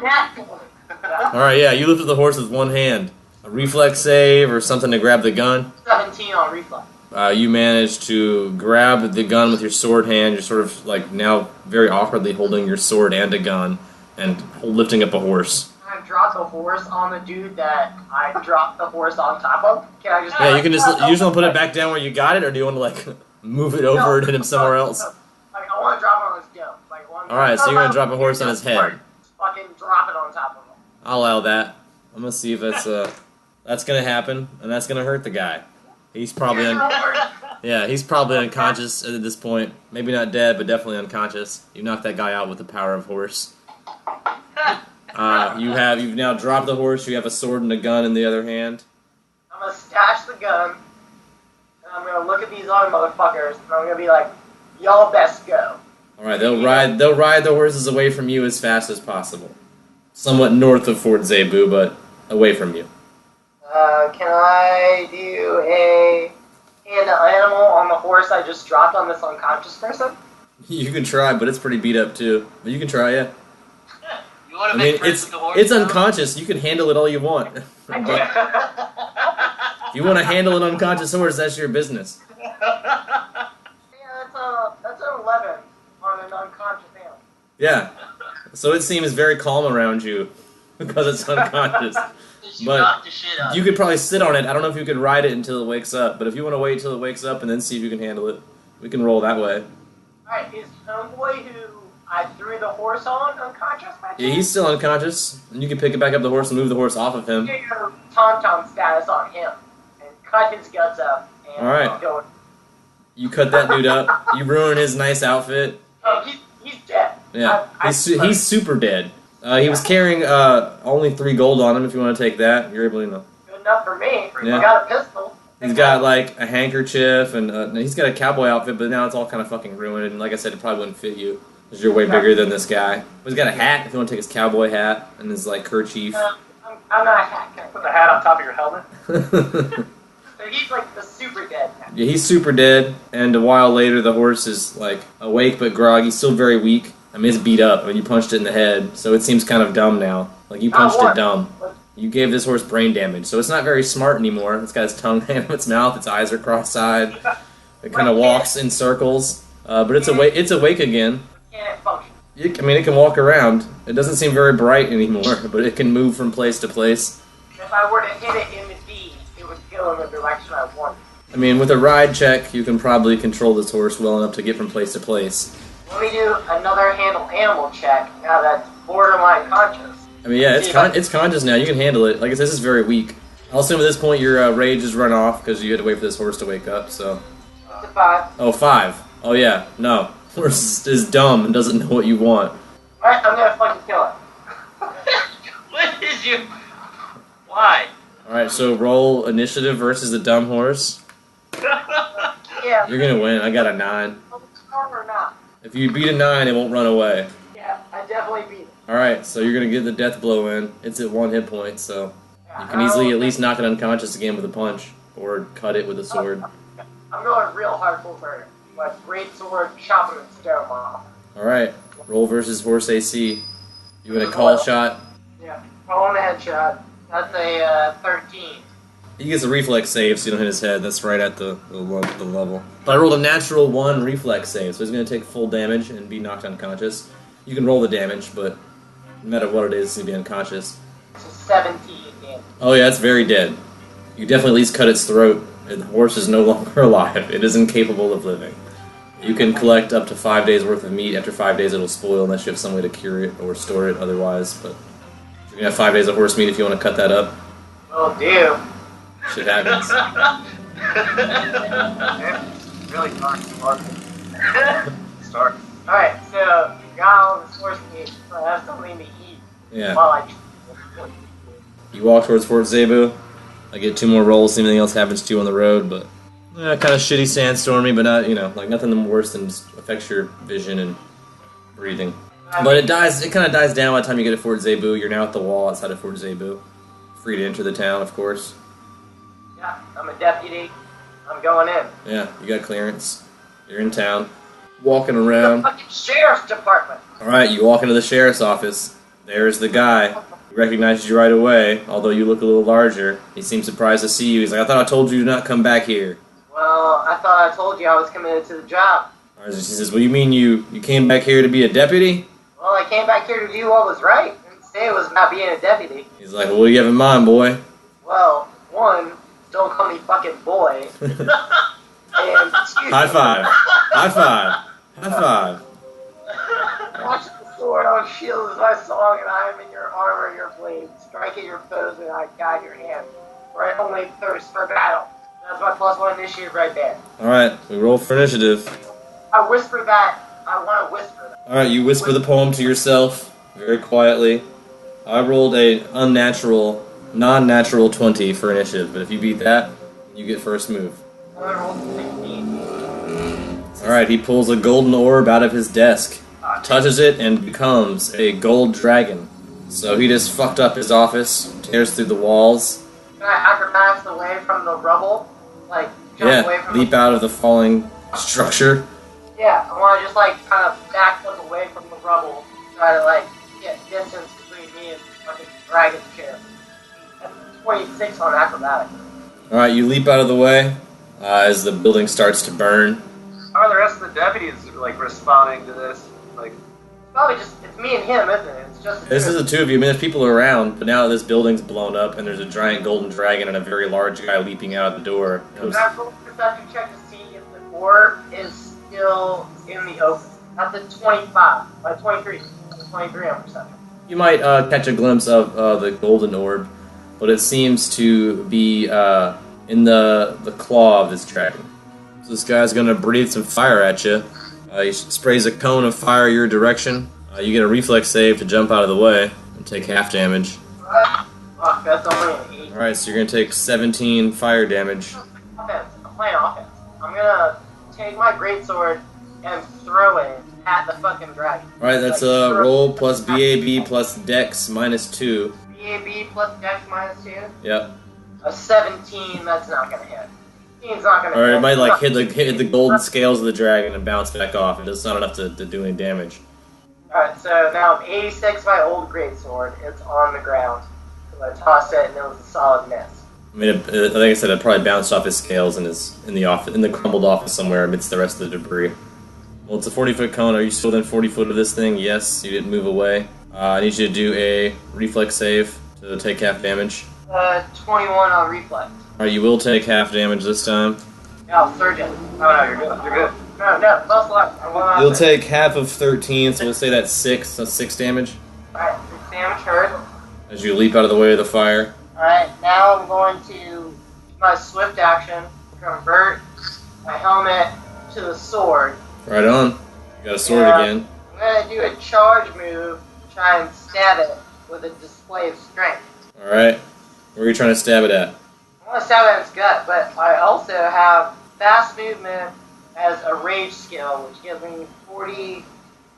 Alright, yeah, you lift up the horse with one hand. A reflex save or something to grab the gun. 17 on reflex. You manage to grab the gun with your sword hand. You're sort of like now very awkwardly holding your sword and a gun and lifting up a horse. Can I drop the horse on the dude that I dropped the horse on top of? Can I just... Yeah, you just want to put it back down where you got it, or do you want to like move it over and hit him somewhere else? Like, I want to drop Alright, so you're gonna drop a horse on his head. Fucking drop it on top of him. I'll allow that. I'm gonna see if that's gonna happen, and that's gonna hurt the guy. He's probably he's probably unconscious at this point. Maybe not dead, but definitely unconscious. You knocked that guy out with the power of horse. You've now dropped the horse. You have a sword and a gun in the other hand. I'm gonna stash the gun, and I'm gonna look at these other motherfuckers, and I'm gonna be like, y'all best go. All right, they'll ride the horses away from you as fast as possible. Somewhat north of Fort Zebu, but away from you. Can I do a hand animal on the horse I just dropped on this unconscious person? You can try, but it's pretty beat up too. But you can try, yeah. You want I to mean, make friends with the horse? it's now? unconscious. You can handle it all you want. I If you want to handle an unconscious horse, that's your business. Yeah, that's an 11 on an unconscious animal. Yeah. So it seems very calm around you because it's unconscious. But you could probably sit on it. I don't know if you could ride it until it wakes up. But if you want to wait till it wakes up and then see if you can handle it, we can roll that way. Alright, is Homeboy who I threw the horse on unconscious by chance? Yeah, he's still unconscious. And you can pick it back up the horse and move the horse off of him. Get your Tom status on him and cut his guts up and Alright. go. You cut that dude up. You ruin his nice outfit. Oh, he's dead. Yeah, he's super dead. He was carrying only 3 gold on him. If you want to take that, you're able to know. Good enough for me. Yeah. I got a pistol. He's got like a handkerchief and he's got a cowboy outfit, but now it's all kind of fucking ruined. And like I said, it probably wouldn't fit you because you're way bigger than this guy. But he's got a hat. If you want to take his cowboy hat and his like kerchief. I'm not a hat guy. Put the hat on top of your helmet. So he's like the super dead guy. Yeah, he's super dead. And a while later, the horse is like awake but groggy, still very weak. I mean, it's beat up. I mean, you punched it in the head, so it seems kind of dumb now. Like, you punched it dumb. You gave this horse brain damage, so it's not very smart anymore. It's got its tongue out of its mouth, its eyes are cross-eyed. It kind of walks in circles, but it's awake again. Can it function? I mean, it can walk around. It doesn't seem very bright anymore, but it can move from place to place. If I were to hit it in the D, it would go in the direction I want. I mean, with a ride check, you can probably control this horse well enough to get from place to place. Let me do another handle animal check now that's borderline conscious. I mean, yeah, it's conscious now. You can handle it. Like I said, this is very weak. I'll assume at this point your rage has run off because you had to wait for this horse to wake up, so... It's a 5. Oh, 5. Oh, yeah. No. Horse is dumb and doesn't know what you want. Alright, I'm gonna fucking kill it. What is you? Why? Alright, so roll initiative versus the dumb horse. Yeah. You're gonna win. I got a 9. Or not. If you beat a 9, it won't run away. Yeah, I definitely beat it. Alright, so you're gonna get the death blow in. It's at 1 hit point, so you can easily at least knock it unconscious again with a punch. Or cut it with a sword. I'm going real hardcore murder. My great sword, chopping its dome off. Alright, roll versus horse AC. You got a call shot. Yeah, rolling a headshot. That's a 13. He gets a reflex save so you don't hit his head. That's right at the level. But I rolled a natural 1 reflex save, so he's going to take full damage and be knocked unconscious. You can roll the damage, but no matter what it is, he's going to be unconscious. It's a 17 damage. Oh yeah, it's very dead. You definitely at least cut its throat, and the horse is no longer alive. It is incapable of living. You can collect up to 5 days worth of meat. After 5 days it'll spoil unless you have some way to cure it or store it otherwise, but you're going to have 5 days of horse meat if you want to cut that up. Will do. Shit happens. Really dark. Start. Alright, so got all this horse meat, so I have something to eat Yeah. while I... You walk towards Fort Zebu. I get 2 more rolls, see if anything else happens to you on the road, but kind of shitty sandstormy, but not, like nothing worse than just affects your vision and breathing. But it kind of dies down by the time you get to Fort Zebu. You're now at the wall outside of Fort Zebu. Free to enter the town, of course. Yeah, I'm a deputy. I'm going in. Yeah, you got clearance. You're in town. Walking around. The fucking sheriff's department. Alright, you walk into the sheriff's office. There's the guy. He recognizes you right away, although you look a little larger. He seems surprised to see you. He's like, I thought I told you to not come back here. Well, I thought I told you I was committed to the job. He says, well, you mean you came back here to be a deputy? Well, I came back here to do what was right. And say it was not being a deputy. He's like, well, what do you have in mind, boy? Well, one, don't call me fucking boy. And two, High five. High five. High five. Watch the sword on shield is my song, and I am in your armor, your blade. Strike at your foes, and I guide your hand. For I only thirst for battle. That's my +1 initiative right there. Alright, we roll for initiative. I whisper that. I want to whisper that. Alright, you whisper the poem to yourself very quietly. I rolled a non-natural 20 for initiative, but if you beat that, you get first move. I rolled 16. Alright, he pulls a golden orb out of his desk, touches it, and becomes a gold dragon. So he just fucked up his office, tears through the walls. Can I acrobatics away from the rubble? Like, jump away from leap out of the falling structure. Yeah, I want to just, like, kind of backflip away from the rubble. Try to, like, get distance between me and fucking dragon chair. That's 26 on acrobatics. Alright, you leap out of the way as the building starts to burn. How are the rest of the deputies like responding to this? Like, Probably just, it's me and him, isn't it? It's just This is the two of you. I mean, there's people around, but now this building's blown up and there's a giant golden dragon and a very large guy leaping out the door. Can I roll a perception check to see if the orb is still in the open? That's a 25. 23. 23 on perception. You might catch a glimpse of the golden orb, but it seems to be in the claw of this dragon. So this guy's gonna breathe some fire at you. He sprays a cone of fire your direction. You get a reflex save to jump out of the way and take half damage. Fuck, that's only an 8. Alright, so you're gonna take 17 fire damage. Offense. I'm playing offense. I'm gonna take my greatsword and throw it at the fucking dragon. Alright, that's a roll plus BAB plus Dex minus 2. BAB plus Dex minus 2. Yep. A 17, that's not gonna hit. 15's not gonna hit. Or it might like hit the golden scales of the dragon and bounce back off. It's not enough to do any damage. Alright, so now I'm 86 my old greatsword. It's on the ground. So I tossed it and it was a solid miss. I mean, like I said, it probably bounced off his scales and is in the crumbled office somewhere amidst the rest of the debris. Well, it's a 40-foot cone. Are you still within 40 foot of this thing? Yes, you didn't move away. I need you to do a reflex save to take half damage. 21 on reflex. Alright, you will take half damage this time. Yeah, I'll surge it. oh no, you're good. You're good. No, plus luck. You'll take half of 13, so we'll say that's 6. That's 6 damage. Alright, 6 damage heard. As you leap out of the way of the fire. Alright, now I'm going to use my swift action, convert my helmet to the sword. Right on. You got a sword again. I'm going to do a charge move, try and stab it with a display of strength. Alright. Where are you trying to stab it at? I want to stab it in its gut, but I also have fast movement as a rage skill, which gives me 40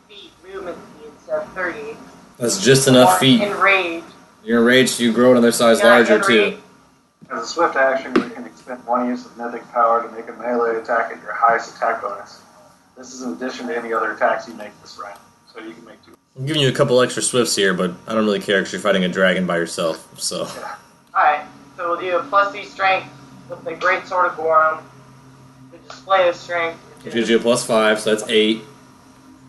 feet movement speed instead of 30. That's just enough feet. In rage. You're enraged, so you grow another size larger too. As a swift action, you can expend 1 use of mythic power to make a melee attack at your highest attack bonus. This is in addition to any other attacks you make this round, so you can make 2. I'm giving you a couple extra swifts here, but I don't really care because you're fighting a dragon by yourself, so. Yeah. Alright, so we'll do a +3 strength with the Great Sword of Gorum. The display of strength. Which gives you a +5, so that's 8.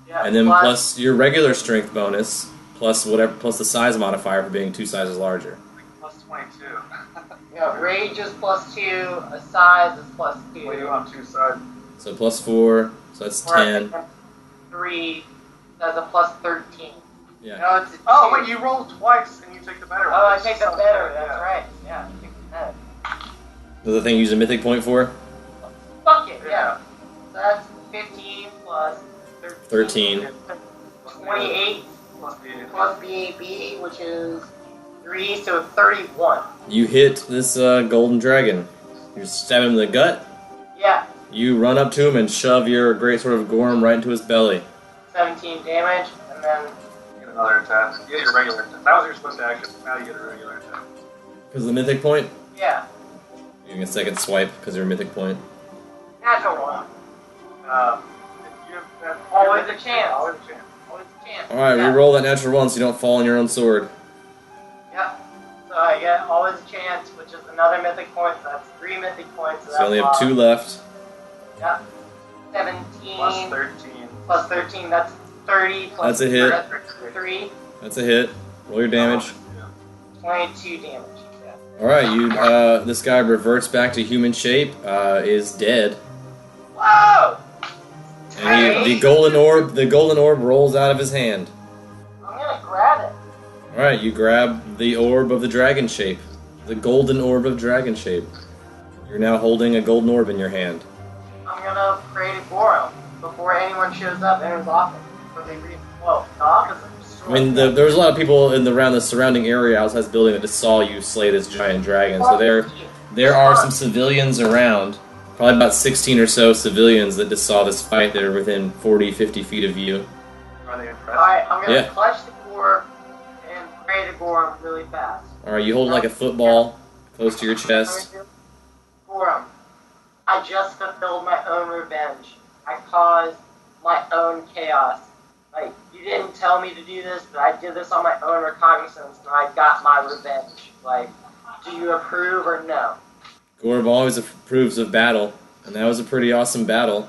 Yeah, And then plus your regular strength bonus, plus the size modifier for being 2 sizes larger. Plus 22. Yeah, rage is +2, a size is +2. What do you want 2 sides? So +4, so that's 10. 3, that's a +13. Yeah. No, it's a Oh, 2. wait, you roll twice and you take the better one. Oh, I take the better, Yeah. that's right. Yeah, I take the better. The thing you use a mythic point for? Fuck it, yeah. So that's 15 plus 13. 28 Plus the plus BAB, which is 3, so 31. You hit this golden dragon. You stab him in the gut. Yeah, You run up to him and shove your great sword of Gorm right into his belly. 17 damage, and then You get another attack. You get your regular attack. That was your swift action. Now you get a regular attack. Because of the mythic point, yeah, you get a second swipe because of your mythic point. natural one. You have that, Always a chance. Always a chance. Always a chance. Alright, Yeah. re-roll that natural one so you don't fall on your own sword. Yep. So I get always a chance, which is another mythic point. So that's 3 mythic points. So you only have 2 left. Yep. 17 Plus 13. plus 13. That's 30. Plus That's a hit. 3. That's a hit. Roll your damage. 22 damage. Yeah. Alright, this guy reverts back to human shape, is dead. Whoa! And the golden orb rolls out of his hand. I'm gonna grab it. Alright, you grab the orb of the dragon shape. The golden orb of dragon shape. You're now holding a golden orb in your hand. I'm gonna pray to Gorum before anyone shows up in his office. So they read, well, the office is destroyed. I mean, there was a lot of people around the surrounding area outside this building that just saw you slay this giant dragon. So there are some civilians around. Probably about 16 or so civilians that just saw this fight that are within 40, 50 feet of you. Are they impressed? Alright, I'm gonna clutch the orb and pray to Gorum really fast. Alright, you hold it like a football close to your chest. Gorum, I just fulfilled my own revenge. I caused my own chaos. Like, you didn't tell me to do this, but I did this on my own recognizance, and I got my revenge. Like, do you approve or no? Gorm always approves of battle, and that was a pretty awesome battle.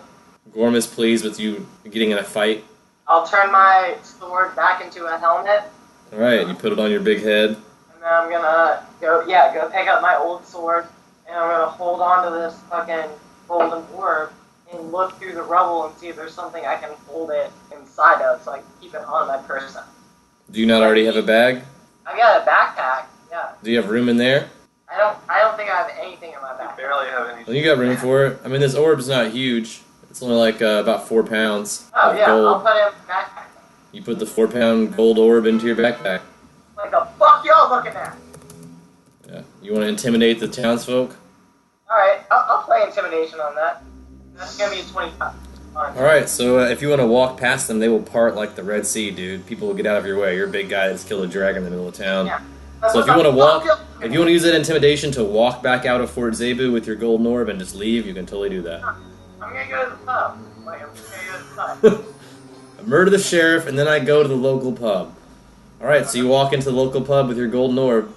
Gorm is pleased with you getting in a fight. I'll turn my sword back into a helmet, Alright, you put it on your big head. and then I'm gonna go pick up my old sword, and I'm gonna hold on to this fucking golden orb and look through the rubble and see if there's something I can hold it inside of so I can keep it on my person. Do you not already have a bag? I got a backpack, yeah. Do you have room in there? I don't think I have anything in my I backpack. barely have any. Well, you got room for it. I mean, this orb's not huge. It's only like about 4 pounds Oh of yeah, I'll gold. put it in my backpack. You put the 4-pound gold orb into your backpack. Like the fuck y'all looking at? Yeah. You want to intimidate the townsfolk? Alright, I'll play intimidation on that. That's gonna be a 25. Fine. Alright, so if you want to walk past them, they will part like the Red Sea, dude. People will get out of your way. You're a big guy that's killed a dragon in the middle of town. Yeah. So if you want to walk, if you want to use that intimidation to walk back out of Fort Zebu with your golden orb and just leave, you can totally do that. I'm gonna go to the pub. Like, I'm just gonna go to the pub. I murder the sheriff, and then I go to the local pub. Alright, so you walk into the local pub with your golden orb.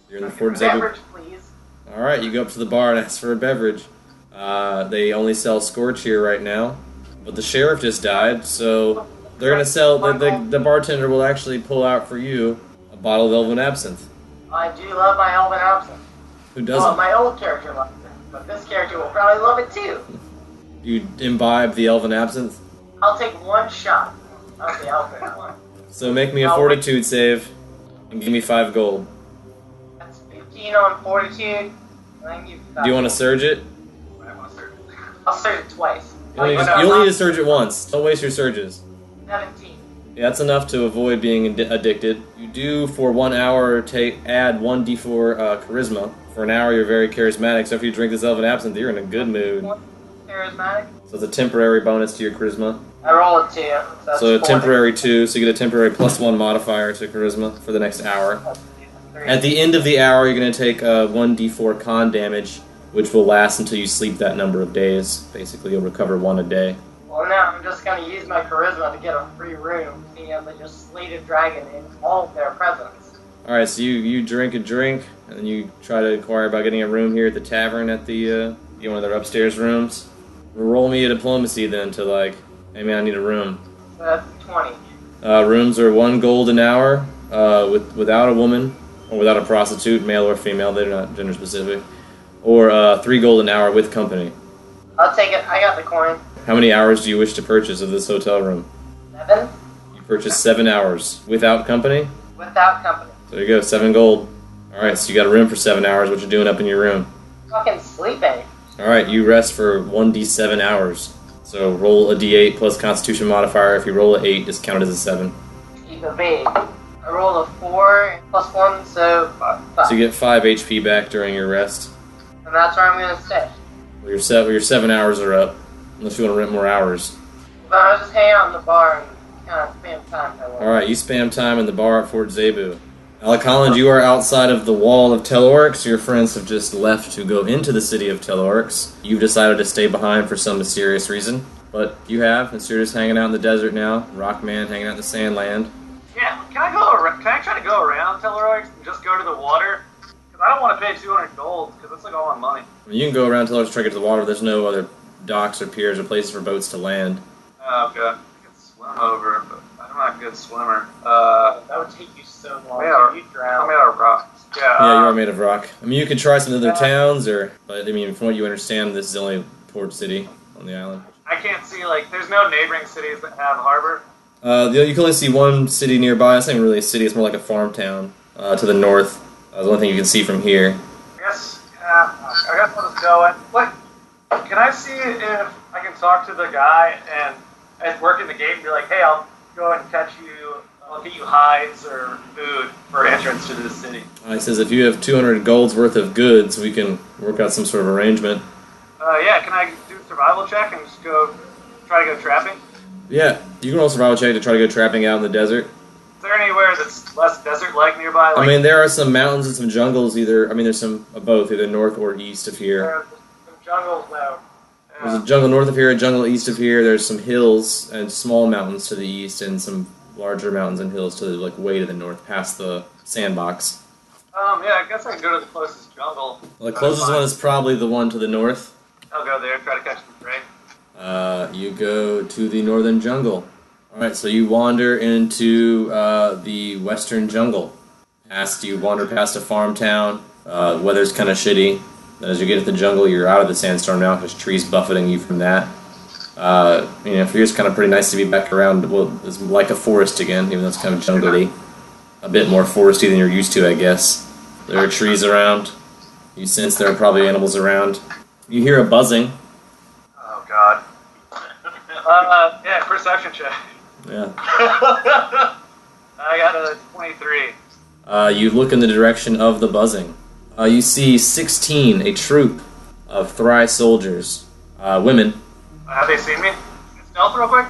You're in the Fort Zebu. Beverage, please. Alright, you go up to the bar and ask for a beverage. They only sell Scorch here right now. But the sheriff just died, so they're gonna sell, the bartender will actually pull out for you a bottle of Elven Absinthe. I do love my Elven Absinthe. Who Well, doesn't? my old character loves it, but this character will probably love it too. You imbibe the Elven Absinthe? I'll take one shot of the Elven one. So make me a fortitude save and give me 5 gold. That's 15 on fortitude. And I can give you Do you want to surge it? I want to search. I'll surge it twice. You only need to surge it once. Don't waste your surges. 17. Yeah, that's enough to avoid being addicted. You do, for 1 hour, add 1d4 charisma. For an hour, you're very charismatic, so if you drink this Elven Absinthe, you're in a good mood. Charismatic. So it's a temporary bonus to your charisma. I roll a 2. So, that's So a 4. temporary 2, so you get a temporary +1 modifier to charisma for the next hour. At the end of the hour, you're going to take 1d4 con damage, which will last until you sleep that number of days. Basically, you'll recover 1 a day. Well, now I'm just going to use my charisma to get a free room, seeing as I just slayed a dragon in all of their presence. Alright, so you drink a drink, and then you try to inquire about getting a room here at the tavern at the, one of their upstairs rooms. Roll me a diplomacy then to like, hey man, I need a room. So that's 20. Rooms are 1 gold an hour, without a woman, or without a prostitute, male or female, they're not gender specific. Or 3 gold an hour with company. I'll take it. I got the coin. How many hours do you wish to purchase of this hotel room? 7. You purchase 7 hours. Without company? Without company. So there you go, 7 gold. Alright, so you got a room for 7 hours. What you doing up in your room? Fucking sleeping. Alright, you rest for 1d7 hours. So roll a d8 plus constitution modifier. If you roll an 8, just count it as a 7. Keep a bait. I rolled a 4 plus 1, so 5. So you get 5 HP back during your rest. And that's where I'm going to stay. Well, your 7 hours are up. Unless you want to rent more hours. But I was just hanging out in the bar and kind of spam time for a little. Alright, you spam time in the bar at Fort Zebu. Alec Holland, you are outside of the wall of Telorix. Your friends have just left to go into the city of Telorix. You've decided to stay behind for some mysterious reason. But you have, and so you're just hanging out in the desert now. Rockman hanging out in the Sandland. Yeah, can I try to go around Telleroy and just go to the water? Because I don't want to pay 200 gold, because that's like all my money. I mean, you can go around Telorix, try to get to the water. There's no other docks or piers or places for boats to land. Oh, okay. I can swim over, but I'm not a good swimmer. That would take you so long. You'd drown. I'm made out of rocks. Yeah, Yeah, you are made of rock. I mean, you could try some other towns, but I mean, from what you understand, this is only Port City. on the island. I can't see, like, there's no neighboring cities that have a harbor. You can only see one city nearby. It's not even really a city. It's more like a farm town to the north. The only thing you can see from here. I guess I'll just go. What? Can I see if I can talk to the guy and work in the gate and be like, hey, I'll go and catch you. I'll get you hides or food for entrance to this city. He says if you have 200 gold's worth of goods, we can work out some sort of arrangement. Yeah, can I do a survival check and just try to go trapping? Yeah, you can roll a survival check to try to go trapping out in the desert. Is there anywhere that's less desert-like nearby? I mean, there are some mountains and some jungles there's some of both, either north or east of here. There are some jungles now. There's a jungle north of here, a jungle east of here. There's some hills and small mountains to the east, and some larger mountains and hills to the way to the north, past the sandbox. Yeah, I guess I can go to the closest jungle. Well, the closest one is probably the one to the north. I'll go there, try to catch some prey. You go to the northern jungle. Alright, so you wander into the western jungle. You wander past a farm town. Weather's kind of shitty. Then as you get to the jungle, you're out of the sandstorm now because trees buffeting you from that. For you, it's kind of pretty nice to be back around. Well, it's like a forest again, even though it's kind of jungly. A bit more foresty than you're used to, I guess. There are trees around. You sense there are probably animals around. You hear a buzzing. Oh, God. Yeah, perception check. Yeah. I got a 23. You look in the direction of the buzzing. You see 16, a troop of Thry soldiers. Women. Have they seen me? Stealth real quick?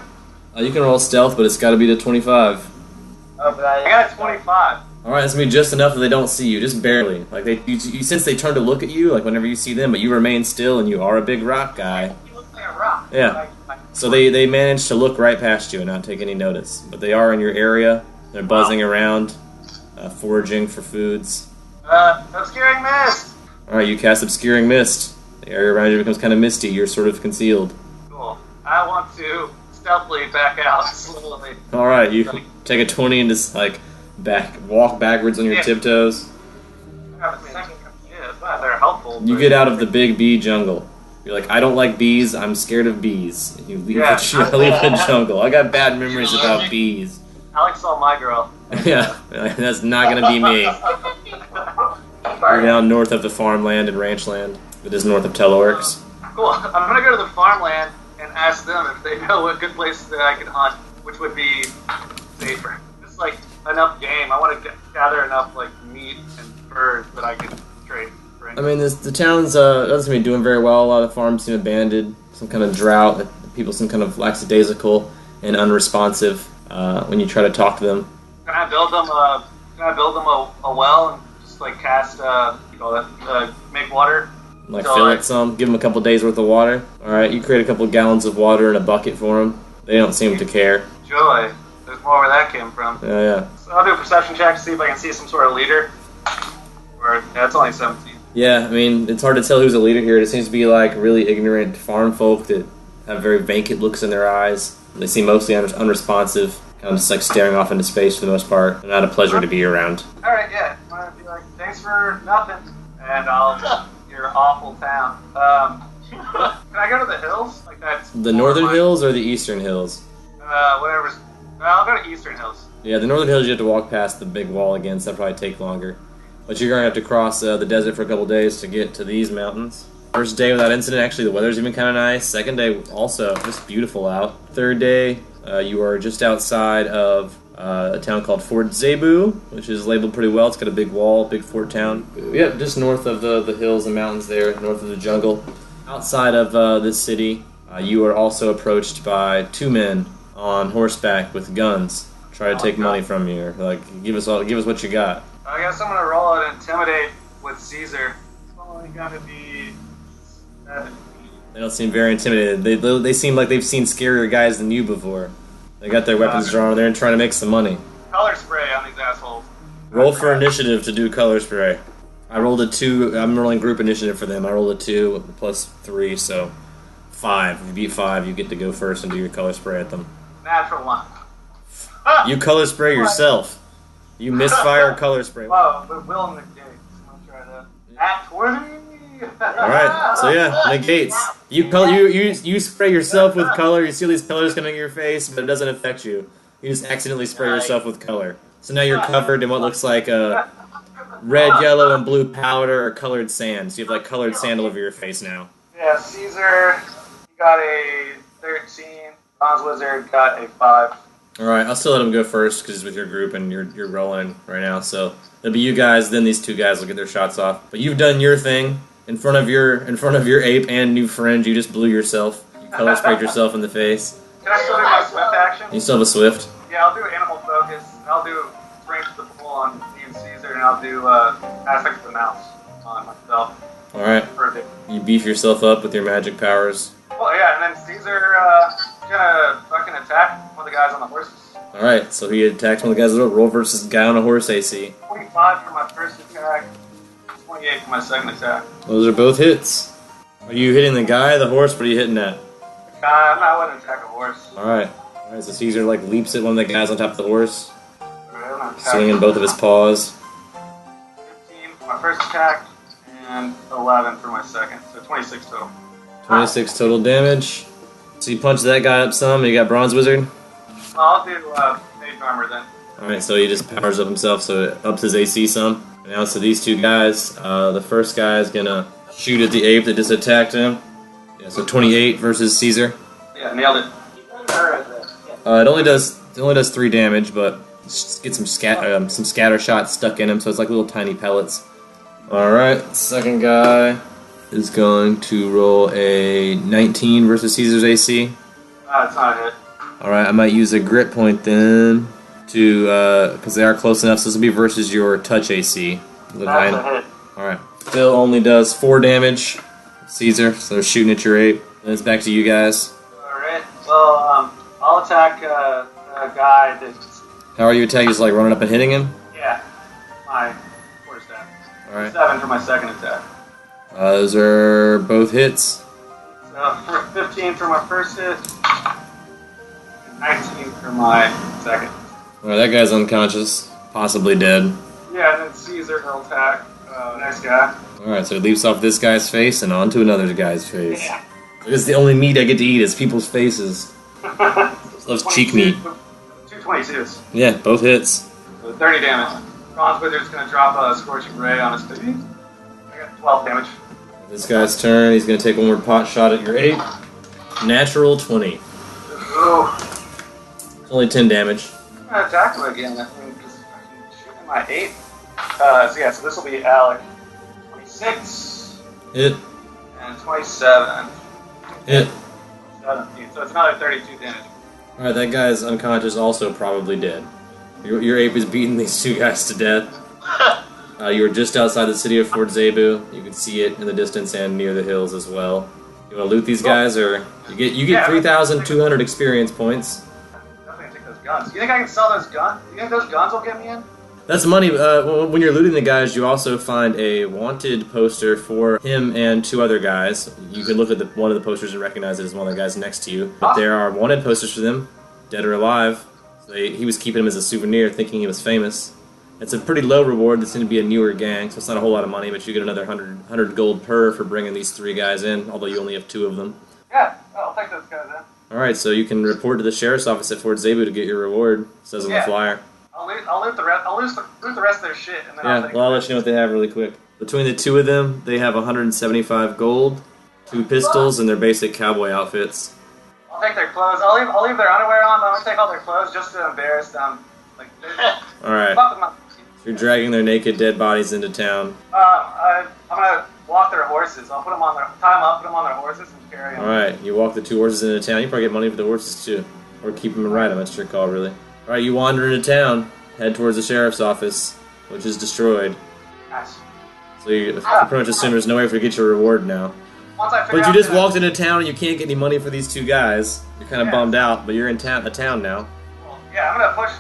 You can roll stealth, but it's got to be to 25. Oh, but I got a 25. Alright, that's going to be just enough that they don't see you, just barely. Like, you sense they turn to look at you, like whenever you see them, but you remain still and you are a big rock guy. You look like a rock. Yeah. So they manage to look right past you and not take any notice. But they are in your area. They're buzzing around, foraging for foods. Obscuring mist! Alright, you cast Obscuring Mist. The area around you becomes kind of misty. You're sort of concealed. Cool. I want to stealthily back out slowly. Alright, you take a 20 and just, walk backwards on your tiptoes. Yeah, they're helpful. You get out of the big bee jungle. You're like, I don't like bees, I'm scared of bees. And you leave, leave the jungle. I got bad memories about bees. Alex saw my girl. Yeah, that's not gonna be me. We're now north of the farmland and ranchland. It is north of Teleworks. Cool. I'm gonna go to the farmland and ask them if they know what good places that I can hunt, which would be safer. Just enough game. I want to gather enough meat and birds that I can trade. I mean, the town's doesn't seem to be doing very well. A lot of farms seem abandoned. Some kind of drought. People seem kind of lackadaisical and unresponsive when you try to talk to them. Can I build them a well and just cast make water? Fill it some. Give them a couple days worth of water. All right, you create a couple gallons of water in a bucket for them. They don't seem to care. Joy. There's more where that came from. Yeah. So I'll do a perception check to see if I can see some sort of leader. It's only 17. Yeah, I mean, it's hard to tell who's a leader here. It seems to be really ignorant farm folk that have very vacant looks in their eyes. They seem mostly unresponsive, kind of just staring off into space for the most part. They're not a pleasure to be around. Alright, yeah. I'm going to be thanks for nothing. And your awful town. Can I go to the hills? The northern hills or the eastern hills? Whatever's... I'll go to eastern hills. Yeah, the northern hills you have to walk past the big wall again, so that'll probably take longer. But you're going to have to cross the desert for a couple days to get to these mountains. First day without incident, actually the weather's even kind of nice. Second day, also, just beautiful out. Third day, you are just outside of a town called Fort Zebu, which is labeled pretty well. It's got a big wall, big fort town. Yep, just north of the hills and mountains there, north of the jungle. Outside of this city, you are also approached by two men on horseback with guns. Try to take money from you. Give us what you got. I guess I'm gonna roll an intimidate with Caesar. It's only gotta be 7. They don't seem very intimidated. They seem like they've seen scarier guys than you before. They got their weapons drawn. They're trying to make some money. Color spray on these assholes. Roll for initiative to do color spray. I rolled a 2. I'm rolling group initiative for them. I rolled a 2 plus 3, so 5. If you beat 5, you get to go first and do your color spray at them. Natural 1. You color spray yourself. You misfire color spray. Whoa, but Will in the gate. I'm gonna try that. At 20. Alright, so yeah, negates. You spray yourself with color, you see all these colors coming in your face, but it doesn't affect you. You just accidentally spray yourself with color. So now you're covered in what looks like a red, yellow, and blue powder or colored sand. So you have like colored sand all over your face now. Yeah, Caesar, he got a 13. Bronze Wizard got a 5. Alright, I'll still let him go first because he's with your group and you're rolling right now. So it'll be you guys, then these two guys will get their shots off. But you've done your thing in front of your ape and new friend. You just blew yourself. You color sprayed yourself in the face. Can I still do my Swift action? You still have a Swift. Yeah, I'll do Animal Focus. I'll do Strength to the Full on me and Caesar, and I'll do Aspect of the Mouse on myself. Alright. Perfect. You beef yourself up with your magic powers. Well, yeah, and then Caesar gonna fucking attack one of the guys on the horses. Alright, so he attacks one of the guys. Roll versus guy on a horse AC. 25 for my first attack, 28 for my second attack. Those are both hits. Are you hitting the guy, the horse? What are you hitting at? I wouldn't attack a horse. Alright. Alright, so Caesar like leaps at one of the guys on top of the horse, Alright, I'm gonna attack swinging both of his paws. 15 for my first attack, and 11 for my second, so 26 total. 26 total damage. So you punch that guy up some, and you got Bronze Wizard. I'll do Mage Armor then. Alright, so he just powers up himself, so it ups his AC some. And now, so these two guys, the first guy is gonna shoot at the ape that just attacked him. Yeah, so 28 versus Caesar. Yeah, nailed it. It only does 3 damage, but just get some scatter shots stuck in him, so it's like little tiny pellets. Alright, second guy is going to roll a 19 versus Caesar's AC. It's not a hit. Alright, I might use a grit point then to, because they are close enough, so this will be versus your touch AC. That's a hit. Alright. Still only does 4 damage, Caesar, so they're shooting at your ape. Then it's back to you guys. Alright, well, I'll attack a guy that's... How are you attacking? Just like running up and hitting him? Yeah, my quarterstaff. Alright. 7 for my second attack. Those are both hits. So, 15 for my first hit, and 19 for my second. Alright, that guy's unconscious, possibly dead. Yeah, and then Caesar will attack next guy. Alright, so it leaps off this guy's face and onto another guy's face. Yeah. This is the only meat I get to eat is people's faces. Loves cheek meat. 222s. Yeah, both hits. So 30 damage. Bronze Wizard's gonna drop a Scorching Ray on his face. I got 12 damage. This guy's turn, he's going to take one more pot shot at your ape. Natural 20. Oh. It's only 10 damage. I'm gonna attack him again. I think because I'm shooting my 8. So this will be Alec. 26 Hit. and 27. Hit. 17. So it's another 32 damage. Alright, that guy's unconscious, also probably dead. Your ape is beating these two guys to death. You were just outside the city of Fort Zebu. You can see it in the distance and near the hills as well. You want to loot these guys, or you get 3,200 experience points. Definitely take those guns. You think I can sell those guns? You think those guns will get me in? That's money. When you're looting the guys, you also find a wanted poster for him and 2 other guys. You can look at one of the posters and recognize it as one of the guys next to you. But there are wanted posters for them, dead or alive. So he was keeping them as a souvenir, thinking he was famous. It's a pretty low reward. It's going to be a newer gang, so it's not a whole lot of money, but you get another 100 gold per for bringing these 3 guys in, although you only have 2 of them. Yeah, I'll take those guys in. Alright, so you can report to the sheriff's office at Fort Zebu to get your reward. It says on the flyer. I'll loot the rest. Loot the rest of their shit, and then I'll take. Well, I'll let you know what they have really quick. Between the 2 of them, they have 175 gold, 2 pistols, and their basic cowboy outfits. I'll take their clothes. I'll leave their underwear on, but I'm gonna take all their clothes just to embarrass them. Like, Alright. fuck with my. So you're dragging their naked, dead bodies into town. I'm gonna walk their horses. I'll tie them up, put them on their horses, and carry them. Alright, you walk the 2 horses into town. You probably get money for the horses too. Or keep them and ride them, that's your call, really. Alright, you wander into town, head towards the sheriff's office, which is destroyed. Nice. So you pretty much assume there's no way for you to get your reward now. Once I figure But you out just that- walked into town and you can't get any money for these 2 guys. You're kind of bummed out, but you're in a town now. Well, yeah, I'm gonna push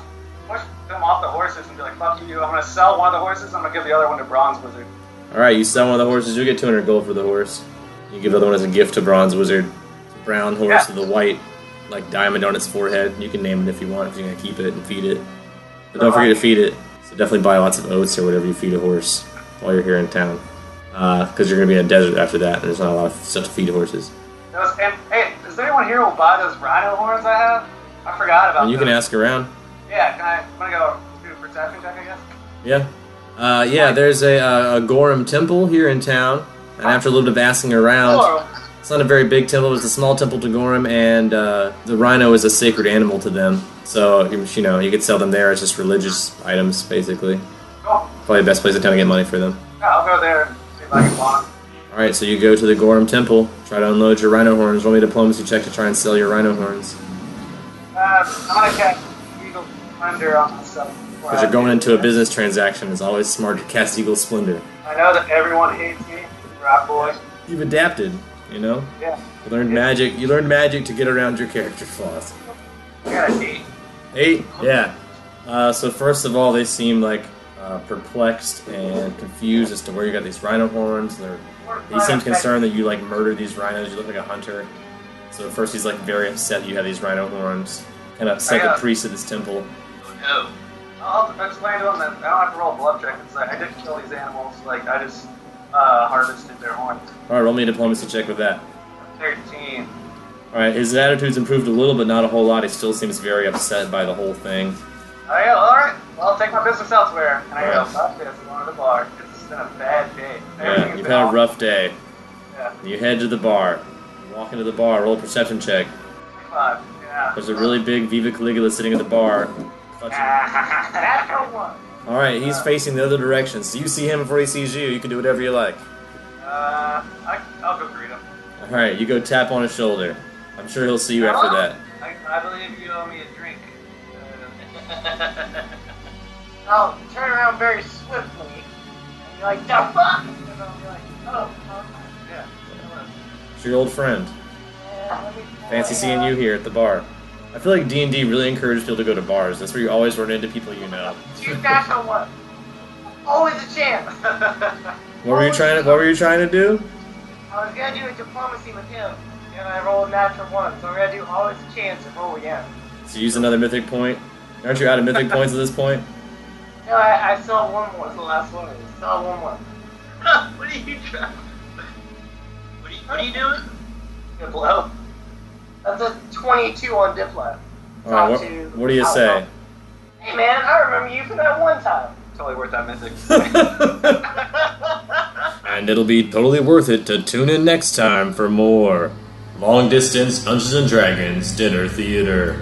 them off the horses and be like, fuck you. I'm gonna sell one of the horses. I'm gonna give the other one to Bronze Wizard. Alright, you sell one of the horses, you'll get 200 gold for the horse. You give the other one as a gift to Bronze Wizard. It's a brown horse with a white, like, diamond on its forehead. You can name it if you want, if you're gonna keep it and feed it. But don't forget to feed it. So definitely buy lots of oats or whatever you feed a horse while you're here in town. because you're going to be in a desert after that, and there's not a lot of stuff to feed horses. And, hey, is there anyone here who will buy those rhino horns I have? I forgot about And you can those. ask around. Yeah, I'm gonna go do a perception check, I guess. Yeah. There's a Gorham temple here in town, and after a little bit of asking around, it's not a very big temple. It's a small temple to Gorham, and the rhino is a sacred animal to them. So you could sell them there as just religious items, basically. Cool. Probably the best place in town to get money for them. Yeah, I'll go there and see if I can walk. All right, so you go to the Gorham temple, try to unload your rhino horns. Roll me a diplomacy check to try and sell your rhino horns. I'm gonna cast Eagle Thunder on myself. Because you're going into a business transaction, it's always smart to cast Eagle Splendor. I know that everyone hates me, Rock Boy. You've adapted, you know? Yeah. You learned magic. You learned magic to get around your character flaws. I got an 8. 8? Yeah. So first of all, they seem like perplexed and confused as to where you got these rhino horns. He seems concerned that you murdered these rhinos. You look like a hunter. So at first he's very upset that you have these rhino horns. Kind of upset the priest at this temple. No. I'll explain to them that I don't have to roll a bluff check. It's I didn't kill these animals. I just harvested their horns. All right, roll me a diplomacy check with that. 13. All right, his attitude's improved a little, but not a whole lot. He still seems very upset by the whole thing. All right. Well, I'll take my business elsewhere. And I go, Alright. fuck this, I'm going to the bar. It's been a bad day. Yeah, you've had a rough day. Yeah. You head to the bar. You walk into the bar. Roll a perception check. 5. Yeah. There's a really big Viva Caligula sitting at the bar. Natural 1. All right, he's facing the other direction, so you see him before he sees you. You can do whatever you like. I'll go greet him. All right, you go tap on his shoulder. I'm sure he'll see you after that. I believe you owe me a drink. I'll turn around very swiftly and be like, the fuck? And I'll be like, oh, Yeah. It's your old friend. yeah, let me Fancy seeing you here at the bar. I feel like D&D really encourages people to go to bars. That's where you always run into people you know. Two natural one. Always a chance. What were you trying to do? I was gonna do a diplomacy with him, and I rolled a natural 1, so I'm gonna do always a chance and roll again. So use another mythic point. Aren't you out of mythic points at this point? No, I still have one more. It's the last one. I still have one more. What are you trying? What are you doing? Good blow. That's a 22 on Diplo. All right, what do you say? Hey man, I remember you from that one time. Totally worth that mythic. And it'll be totally worth it to tune in next time for more Long Distance Dungeons & Dragons Dinner Theater.